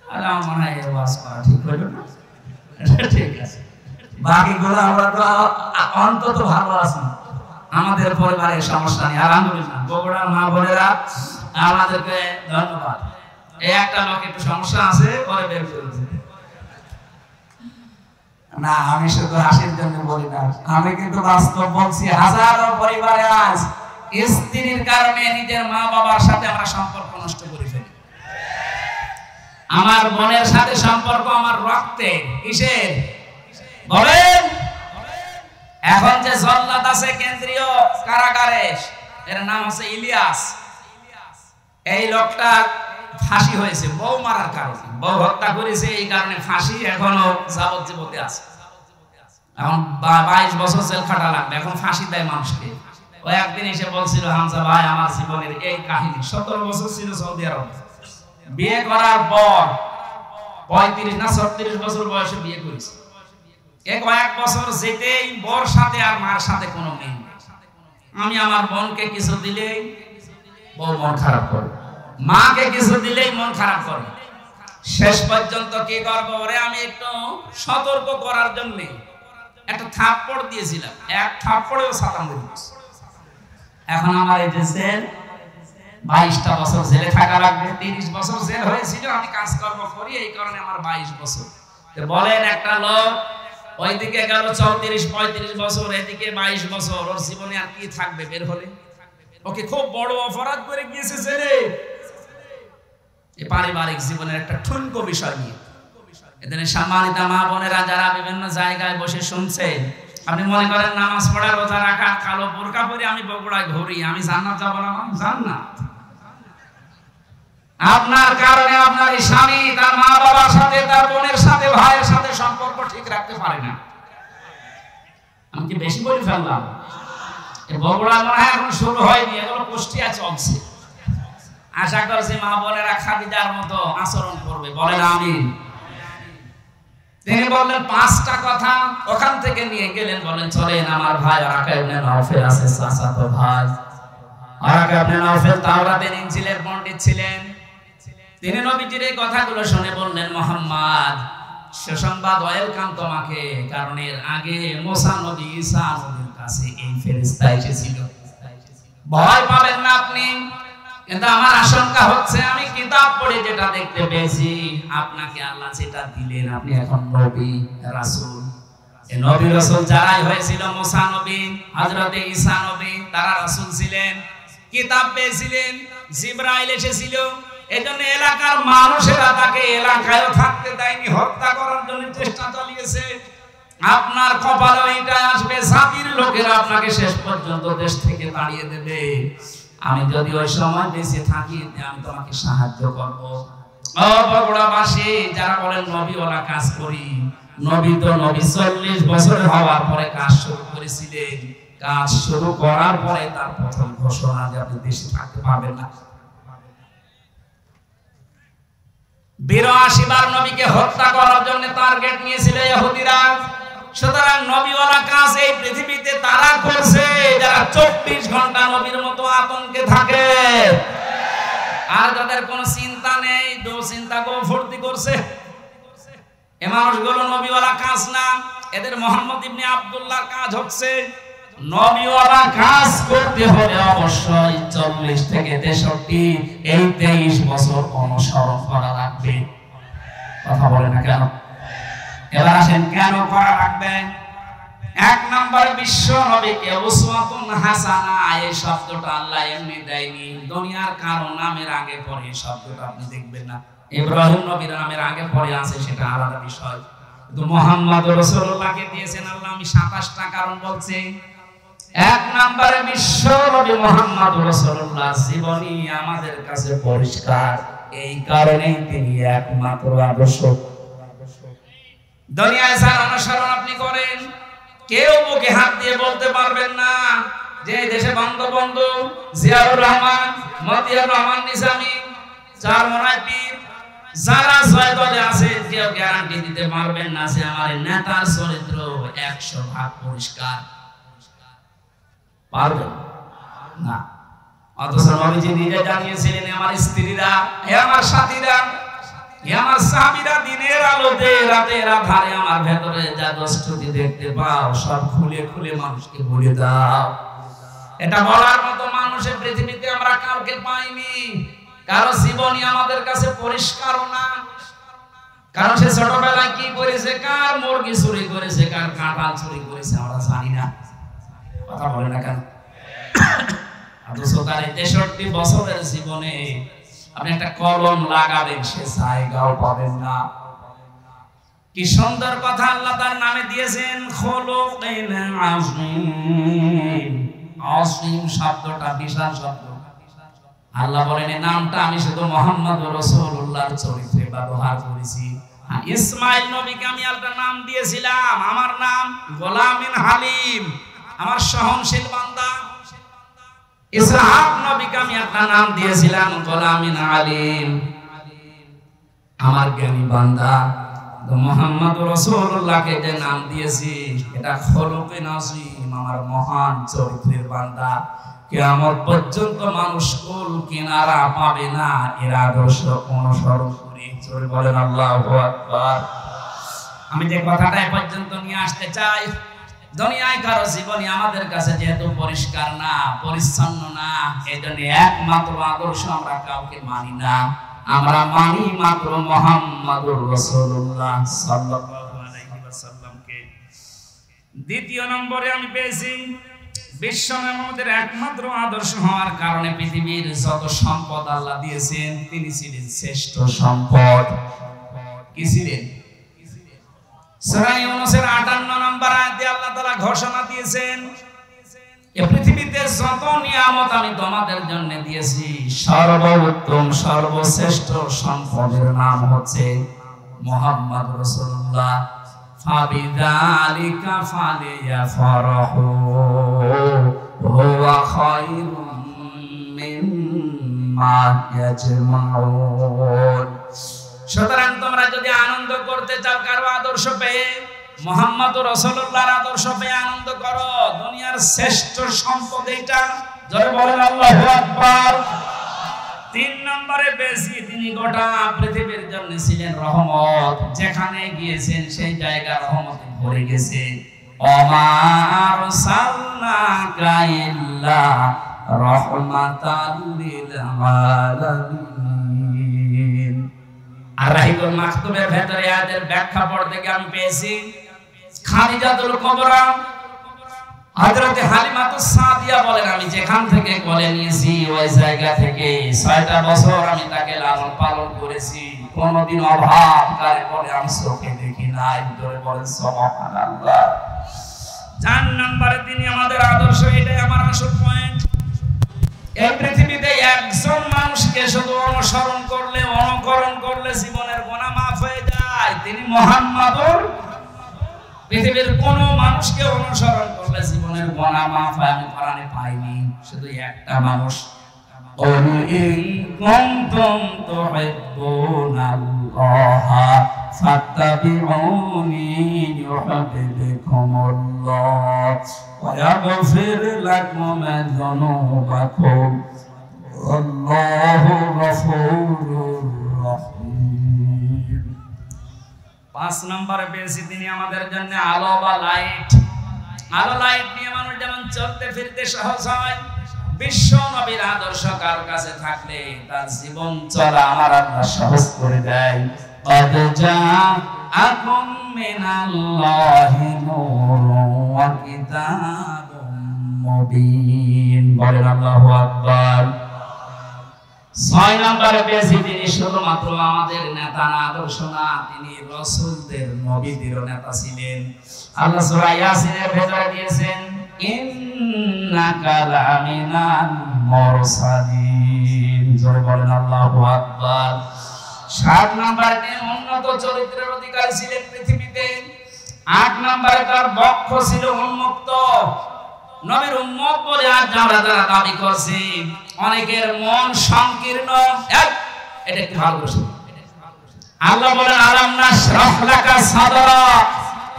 আমার মনে হয় ওয়াজ করা ঠিক হলো না। ঠিক আছে, বাকিগুলো আমরা তো অন্তত ভালো আছি, আমাদের পরিবারের সমস্যা নেই, আলহামদুলিল্লাহ। বগুড়ার মা বোনেরা আমাদেরকে ধন্যবাদ। এই একটা লোক একটু সমস্যা আছে, পরে বের করে দেবে না। আমি শুধু হাসির জন্য বলি না, আমি কিন্তু বাস্তব বলছি। হাজারো পরিবারে আজ স্ত্রীর কারণে নিজের মা বাবার সাথে আমরা সম্পর্ক নষ্ট করে ফেলি। আমার বোনের সাথে সম্পর্ক আমার রক্তের, কিসের বলেন? এখন যে জল্লাদ আছে কেন্দ্রীয় কারাগারে, এর নাম হচ্ছে ইলিয়াস। এই লোকটা ফাঁসি হয়েছে বউ মারার কারণে, বউ হত্যা করেছে, এই কারণে ফাঁসি, এখনো যাবজ্জীবনে আছে। এখন 22 বছর জেল খাটা লাগবে, এখন ফাঁসি দেয় মানুষকে। ও একদিন এসে বলছিল, হামজা ভাই আমার জীবনের এই কাহিনী। 17 বছর ছিল সৌদি আরব, বিয়ে করার পর 35 না 36 বছর বয়সে বিয়ে করেছে। কয়েক বছর যেতেই বর সাথে আর মার সাথে কোনো মিল নেই। আমি আমার বোনকে কিছু দিলেই বউ মন খারাপ করে, মাকে কিছু দিলেই মন খারাপ করে। শেষ পর্যন্ত কি করবো, ওরে আমি একটু সতর্ক করার জন্য একটা থাপ্পড় দিয়েছিলাম, এক থাপ্পড়েও সাতাম দিয়েছে। এখন আমার এই যে জেল, 22টা বছর জেলে থাকা লাগবে। 30 বছর জেল হয়েছিল, আমি কাজকর্ম করি, এই কারণে আমার 22 বছর। বলেন একটা লোক ওইদিকে গেল 34-35 বছর, এদিকে 22 বছর, ওর জীবনে আর কি থাকবে বের হলে? ওকে খুব বড় অপরাধ করে গিয়েছে জেলে। এই পারিবারিক জীবনের একটা ঠুনকো বিষয় নিয়ে এদের সম্মানিত মা বোনেরা যারা বিভিন্ন জায়গায় বসে শুনছেন, আপনি মনে করেন নামাজ পড়া, রোজা রাখা, কালো বোরকা পরে আমি বগুড়ায় ঘুরি, আমি জান্নাত যাব না? জান্নাত আপনার কারণে আপনার স্বামী তার মা বাবার সাথে, তার বোনের সাথে, ভাইয়ের সাথে সম্পর্ক ঠিক রাখতে পারে না। আমি কি বেশি বলে ফেললাম? বগুড়া মনে হয় এখন শুরু হয়নি, এগুলো কুষ্টিয়া চলছে। আশা করছি মা বোনেরা খাদিজার মতো আচরণ করবে, বলেন আমিন। তিনি বললেন 5টা কথা, ওখান থেকে নিয়ে গেলেন, বলেন চলেন আমার ভাই ওরাকা ইবনে নাওফেল আছে, চাচাতো ভাই ওরাকা ইবনে নাওফেল তাওরাতের ইনজিলের পণ্ডিত ছিলেন। তিনি নবীজির এই কথাগুলো শুনে বললেন, মুহাম্মদ সুসংবাদ, ওয়েলকাম তোমাকে, কারণ এর আগে মুসা নবী, ঈসা নবীর কাছে এই ফেরেশতা এসেছিল, ভয় পাবেন না আপনি। কিন্তু আমার আশঙ্কা হচ্ছে, আমি কিতাব পড়ে যেটা দেখতে পেয়েছি, আপনাকে আল্লাহ যেটা দিলেন, আপনি এখন নবী রাসূল। এই নবী রাসূল যারাই হয়েছিল, মুসা নবী, হযরতে ঈসা নবী, তারা রাসূল ছিলেন, কিতাব পেয়েছিলেন, জিবরাইল এসেছিল। এজন্য এলাকার মানুষেরা তাকে এলাকায়ও থাকতে দেয়নি, হত্যা করার জন্য চেষ্টা চালিয়েছে। আপনার কপালে এটা আসবে, জাতির লোকেরা আপনাকে শেষ পর্যন্ত দেশ থেকে তাড়িয়ে দেবে। আমি যদি ওই সময় বেঁচে থাকি, আমি তোমাকে সাহায্য করব। ও বগুড়াবাসী যারা বলেন নবীওয়ালা কাজ করি, নবী তো নবী 40 বছর হওয়ার পরে কাজ শুরু করেছিলেন। কাজ শুরু করার পরে তার প্রথম ঘোষণা যে আপনি দেশে থাকতে পারবেন না। 82 বার নবীকে হত্যা করার জন্য টার্গেট নিয়েছিল ইহুদিরা। সুতরাং নবীওয়ালা কাজ এই পৃথিবীতে তারা করছে যারা 24 ঘন্টা নবীর মতো আতঙ্কে থাকে, আর যাদের কোনো চিন্তা নেই, দুশ্চিন্তা করে ফুর্তি করছে। এই মানুষগুলো নবীওয়ালা কাজ না, এদের মুহাম্মদ ইবনে আব্দুল্লাহর কাজ হচ্ছে। নবীওয়ালা কাজ করতে হলে অবশ্যই 40 থেকে 63 এই 23 বছর অনুসরণ করা লাগবে। কথা বলে না কেন? এবার আসেন কেন করা লাগবে। 1 নম্বরে বিশ্ব নবীকে উসওয়াতুন হাসানা, এই শব্দটা আল্লাহ এমনি দেয়নি, দুনিয়ার কারো নামের আগে পরে এই শব্দটা আপনি দেখবেন না। ইব্রাহিম নবীর নামের আগে পরে আছে, সেটা আলাদা বিষয়, কিন্তু মুহাম্মদ রাসূলুল্লাহকে দিয়েছেন আল্লাহ। আমি 27টা কারণ বলছি। 1 নম্বরে বিশ্ব নবী মুহাম্মদ রাসূলুল্লাহর জীবনী আমাদের কাছে পরিষ্কার, এই কারণেই তিনি একমাত্র আদর্শ। দুনিয়ায় যার অনুসরণ আপনি করেন, কেউ বুকে হাত দিয়ে বলতে পারবেন না যে দেশে বঙ্গবন্ধু, জিয়াউর রহমান, মতিয়ার রহমান নিজামী, চারমোনাই পীর, যারা ছয় দলে আছে, কেউ গ্যারান্টি দিতে পারবেন না যে আমার নেতার চরিত্র 100% পরিষ্কার। পারবেন না। অথচ নবীজি নিজে জানিয়েছিলেন, আমার স্ত্রীরা, হে আমার সাথীরা, হে আমার সাহাবীরা, দিনের আলোতে রাতের আধারে আমার ভেতরে যা দোষত্রুটি দেখতে পাও সব খুলে খুলে মানুষকে বলে দাও। এটা বলার মতো মানুষের পৃথিবীতে আমরা কাউকে পাইনি। কারো জীবনী আমাদের কাছে পরিষ্কারও না, কারণ সে ছোটবেলায় কি করেছে, কার মুরগি চুরি করেছে, কার কাঁঠাল চুরি করেছে আমরা জানি না। কথা বলে না কেন? অথচ তার 63 বছরের জীবনে আপনি একটা কলম লাগাবেন সে জায়গাও পাবেন না। কি সুন্দর কথা আল্লাহ তার নামে দিয়েছেন, খুলুকিন আযীম। আযীম শব্দটা বিশাল শব্দ। আল্লাহ বলেন এই নামটা আমি শুধু মুহাম্মদুর রাসূলুল্লাহর চরিত্রে ব্যবহার করেছি। ইসমাঈল নবীকে আমি একটা নাম দিয়েছিলাম, আমার নাম গোলামিন হালিম, আমার সহনশীল বান্দা। ইসহাক নবীকে আমি একটা নাম দিয়েছিলাম গোলামিন আলিম, আমার জ্ঞানী বান্দা। মুহাম্মদুর রাসূলুল্লাহকে যে নাম দিয়েছি এটা খুলুকিন আযীম, আমার মহান চরিত্রের বান্দা। কিয়ামত পর্যন্ত মানুষ কুল কিনারা পাবে না এর আদর্শ অনুসরণ করে। জোরে বলেন আল্লাহু আকবার। আমি যে কথাটা এ পর্যন্ত নিয়ে আসতে চাই, দুনিয়ায় কারো জীবনী আমাদের কাছে যেহেতু পরিষ্কার না, পরিচ্ছন্ন না, এজন্য একমাত্র আদর্শ আমরা কাউকে মানি না, আমরা মানি মাত্র মুহাম্মদুর রাসূলুল্লাহ সাল্লাল্লাহু আলাইহি ওয়াসাল্লামকে। দ্বিতীয় নম্বরে আমি পেয়েছি বিশ্বনবীর একমাত্র আদর্শ হওয়ার কারণে পৃথিবীর যত সম্পদ আল্লাহ দিয়েছেন তিনি ছিলেন শ্রেষ্ঠ সম্পদ। কি ছিলেন? সূরা ইউনূসের 58 নম্বর আয়াতে আল্লাহ তাআলা ঘোষণা দিয়েছেন, এই পৃথিবীতে যত নিয়ামত আমি তোমাদের জন্য দিয়েছি সর্বোত্তম সর্বশ্রেষ্ঠ সম্পদের নাম হচ্ছে মুহাম্মদুর রাসূলুল্লাহ। ফাবিযালিকা ফালিয়াফরাহু হুয়া খায়রুম মিম্মা ইয়াজমাউন। সুতরাং তোমরা যদি আনন্দ করতে চাও কারো আদর্শ পেয়ে, মুহাম্মদুর রাসূলুল্লাহর আদর্শ পেয়ে আনন্দ করো। দুনিয়ার শ্রেষ্ঠ সম্পদ এটা। জোরে বলেন আল্লাহু আকবার। 3 নম্বরে বেশি তিনি গোটা পৃথিবীর জন্য ছিলেন রহমত। যেখানে গিয়েছেন সেই জায়গা রহমতে ভরে গেছে। ওমা আরসালনাকা ইল্লা রাহমাতাল লিল আলামিন। আর রাহিকুল মাকতুবের ভেতরে আয়াতের ব্যাখ্যা পড়তে গিয়ে আমি পেয়েছি খাদিজাতুল কুবরা হযরত হালিমাতুস সাদিয়া বলেন, আমি যেখান থেকে কোলে নিয়েছি ওই জায়গা থেকে 6টা বছর আমি তাকে লালন পালন করেছি, কোনদিন অভাব কারে পরে আমি চোখে দেখি নাই। ধরে বলেন সুবহানাল্লাহ। 4 নম্বরে তিনি আমাদের আদর্শ, এটাই আমার আসল পয়েন্ট। এই পৃথিবীতে একজন মানুষকে শুধু অনুসরণ করলে, অনুকরণ করলে জীবনের গুনাহ মাফ হয়ে যায়, তিনি মুহাম্মদুর। পৃথিবীর কোন মানুষকে অনুসরণ করলে জীবনের গুনাহ মাফ হয় আমি কোরআনে পাইনি, শুধু একটা মানুষ। قل إن كنتم تحبون الله فاتبعوني يحببكم الله ويغفر لكم ذنوبكم والله غفور رحيم। 5 নম্বরে পেয়েছি তিনি আমাদের জন্য আলো বা লাইট। আলো লাইট নিয়ে মানুষ যেমন চলতে ফিরতে সহজ হয়, বিশ্ব নবীর আদর্শ কার কাছে থাকলে তার জীবন চলা আমার আল্লাহ সহজ করে দেয়। قد جاءكم من الله نور وكتاب مبين। বলেন আল্লাহু আকবার। 6 নম্বরে পেয়েছি তিনি শুধুমাত্র আমাদের নেতা না, আদর্শ না, তিনি রাসূলদের নবীদের নেতা ছিলেন। আল্লাহ সূরা ইয়াসিনের ভেতরে দিয়েছেন ইন্নাকা লামিনাল মুরসালিন। জোরে বলেন আল্লাহু আকবার। 7 নম্বরে তিনি উন্নত চরিত্রের অধিকারী ছিলেন পৃথিবীতে। 8 নম্বরে তার বক্ষ ছিল উন্মুক্ত। নবীর উম্মত বলে আজ আমরা যারা দাবি করছি, অনেকের মন সংকীর্ণ। এটা একটু ভালো করে শুনুন। আল্লাহ বলেন আলাম নাশরাহ লাকা সাদরা।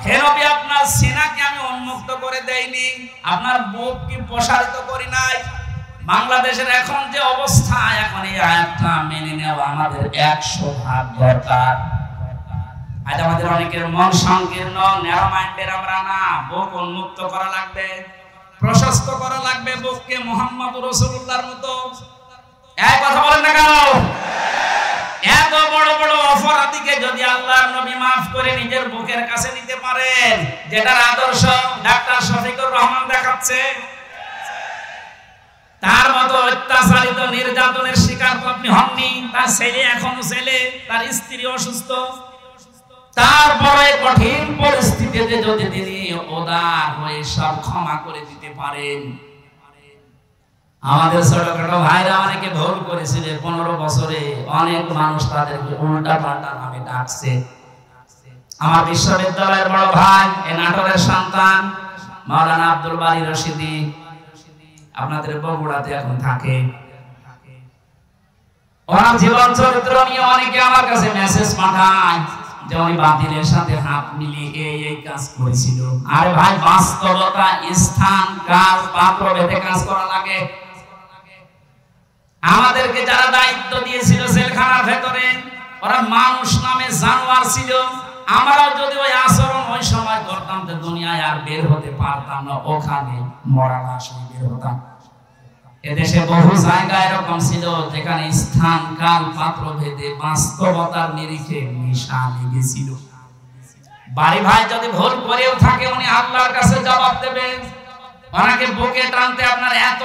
হে নবী, আপনার সিনাকে আমি উন্মুক্ত করে দেইনি, আপনার বুক কি প্রসারিত করি নাই? বাংলাদেশের এখন যে অবস্থা, এখন এই আয়াতটা মেনে নেওয়া আমাদের 100 দরকার। আজ আমাদের অনেকের মন সংকীর্ণ, ন্যারো মাইন্ডের আমরা না। বুক উন্মুক্ত করা লাগবে, প্রশস্ত করা লাগবে বুককে মুহাম্মদুর রাসূলুল্লাহর মতো। এক কথা বলেন না কেন? এত বড় বড় অপরাধীকে যদি আল্লাহর নবী মাফ করে নিজের বুকের কাছে নিতে পারেন, যেটার আদর্শ ডাক্তার শফিকুর রহমান দেখাচ্ছে, তার মতো অত্যাচারিত নির্যাতনের শিকার তো আপনি হননি। তার ছেলে এখনো ছেলে, তার স্ত্রী অসুস্থ, তারপরে কঠিন পরিস্থিতিতে যদি তিনি উদার হয়ে সব ক্ষমা করে দিতে পারেন। আমাদের ছোটখাটো ভাইরা অনেকে ভুল করেছিল 15 বছরে, অনেক মানুষ তাদেরকে উল্টা পাল্টা নামে ডাকছে। আমার বিশ্ববিদ্যালয়ের বড় ভাই, এ নাটোরের সন্তান মাওলানা আব্দুল বারী রশিদি, আপনাদের বগুড়াতে এখন থাকে। ওনার জীবন চরিত্র নিয়ে অনেকে আমার কাছে মেসেজ পাঠায় যে উনি বাতিলের সাথে হাত মিলিয়ে এই কাজ করেছিল। আরে ভাই, বাস্তবতা, স্থান, কাল, পাত্র ভেদে কাজ করা লাগে। আমাদেরকে যারা দায়িত্ব দিয়েছিল জেলখানার ভেতরে, ওরা মানুষ নামে জানোয়ার ছিল। আমরাও যদি ওই আচরণ ওই সময় করতাম তো দুনিয়ায় আর বের হতে পারতাম না, ওখানে মরা লাশ হয়ে বের হতাম। এদেশে বহু জায়গা এরকম ছিল যেখানে স্থান, কাল, পাত্র ভেদে বাস্তবতার নিরিখে মিশা লেগেছিল। বাড়ি ভাই যদি ভুল করেও থাকে, উনি আল্লাহর কাছে জবাব দেবেন। ওনাকে বুকে টানতে আপনার এত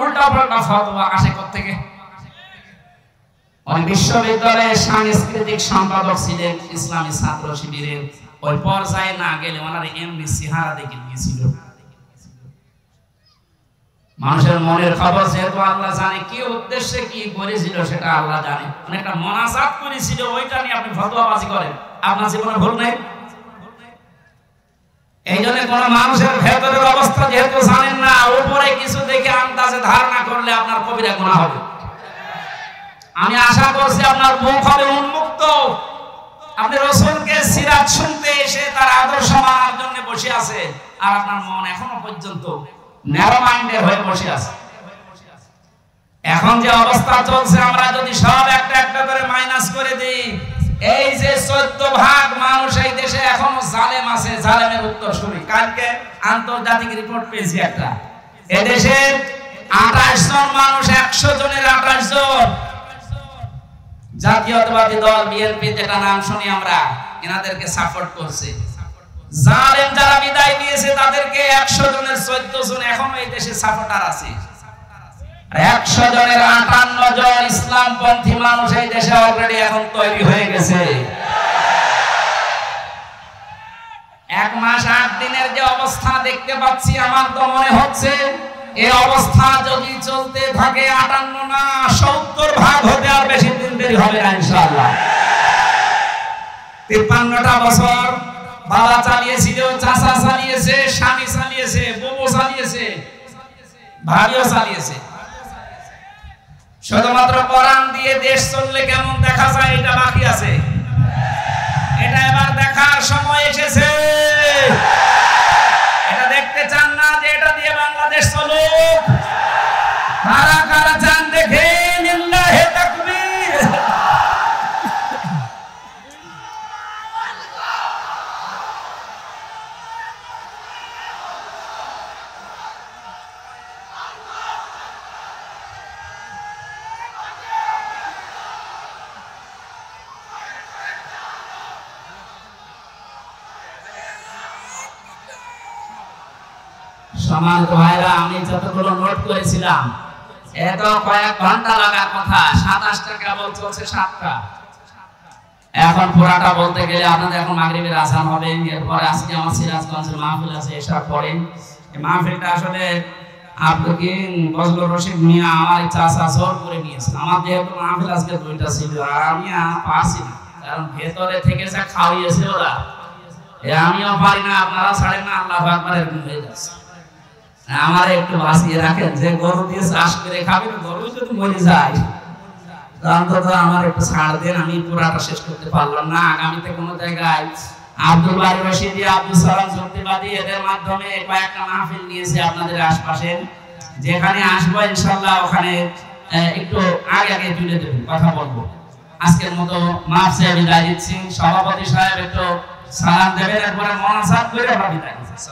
উল্টা পাল্টা ফতোয়া আসে কোত্থেকে? উনি বিশ্ববিদ্যালয়ের সাংস্কৃতিক সম্পাদক ছিলেন ইসলামী ছাত্র শিবিরের। ওই পর্যায়ে না গেলে ওনার এমনি চেহারা দেখে নিয়েছিল। মানুষের মনের খবর যেহেতু আল্লাহ জানে, কি উদ্দেশ্যে কি করেছিল সেটা আল্লাহ জানে। উনি একটা মোনাজাত করেছিল, ওইটা নিয়ে আপনি ফতোয়াবাজি করেন, আপনার জীবনে ভুল নেই। এই জন্য কোন মানুষের ভেতরের অবস্থা যেহেতু জানেন না, উপরে কিছু দেখে আন্দাজে ধারণা করলে আপনার কবিরা গুনাহ হবে। আমি আশা করছি আপনার মুখ হবে উন্মুক্ত। আপনি রাসূলকে সিরাত শুনতে এসে তার আদর্শ মানার জন্য বসে আছে, আর আপনার মন এখনো পর্যন্ত ন্যারো মাইন্ডের হয়ে বসে আছে। এখন যে অবস্থা চলছে, আমরা যদি সব একটা একটা করে মাইনাস করে দিই, এই যে 14 ভাগ মানুষ এই দেশে এখনো জালেম আছে। জালেমের উত্তর শুনি, কালকে আন্তর্জাতিক রিপোর্ট পেয়েছি একটা, এদেশের 28 জন মানুষ 100 জনের 28 জন জাতীয়তাবাদী দল বিএনপি, যেটা নাম শুনি আমরা, এনাদেরকে সাপোর্ট করছে। জালেম যারা বিদায় দিয়েছে তাদেরকে 100 জনের 14 জন এখনো এই দেশে সাপোর্টার আছে। 100 জনের 58 জন ইসলামপন্থী মানুষ এই দেশে অলরেডি এখন তৈরি হয়ে গেছে। 1 মাস 8 দিনের যে অবস্থা দেখতে পাচ্ছি, আমার তো মনে হচ্ছে এই অবস্থা যদি চলতে থাকে 58 না 70 ভাগ হতে আর বেশি দিন দেরি হবে না ইনশাআল্লাহ। 53টা বছর বাবা চালিয়েছিল, চাচা চালিয়েছে, স্বামী চালিয়েছে, বউ চালিয়েছে, ভাইও চালিয়েছে। শুধুমাত্র কোরআন দিয়ে দেশ চললে কেমন দেখা যায় এটা বাকি আছে। এটা এবার দেখার সময় এসেছে। এটা দেখতে চান না যে এটা দিয়ে বাংলাদেশ চলুক? কারা কারা চান দেখেন? লিল্লাহি তাকবীর। সম্মানিত ভাইরা, আমি যতগুলো নোট করেছিলাম, এত কয়েক ঘন্টা লাগার কথা, 27 টাকা বল চলছে 7টা। এখন পুরাটা বলতে গেলে আপনাদের এখন মাগরিবের আযান হবে। এরপরে আজকে আমার সিরাজগঞ্জের মাহফিল আছে, এসব পরে এই মাহফিলটা আসলে আপনাকে বজলুর রশিদ মিয়া আমার চাচা জোর করে নিয়েছেন। আমার যেহেতু মাহফিল আজকে 2টা ছিল, আর আমি পারছি না, কারণ ভেতরে থেকে যা খাওয়াইয়েছে ওরা, আমিও পারি না, আপনারা ছাড়েন না, আল্লাহু আকবার এরকম হয়ে যাচ্ছে। আমার একটু বাঁচিয়ে রাখেন, যে গরু দিয়ে চাষ করে খাবে, গরু যদি মরে যায় অন্তত আমার একটু ছাড় দেন। আমি পুরাটা শেষ করতে পারলাম না। আগামীতে কোনো জায়গায় আব্দুল বারী রশিদি, আব্দুল সালাম জর্দিবাদী, এদের মাধ্যমে কয়েকটা মাহফিল নিয়েছে আপনাদের আশপাশে। যেখানে আসবো ইনশাআল্লাহ ওখানে একটু আগে আগে তুলে দেবেন, কথা বলবো। আজকের মতো মাফ চেয়ে বিদায় দিচ্ছি। সভাপতি সাহেব একটু সালাম দেবেন, এরপরে মোনাজাত করে আমরা বিদায় দিচ্ছি।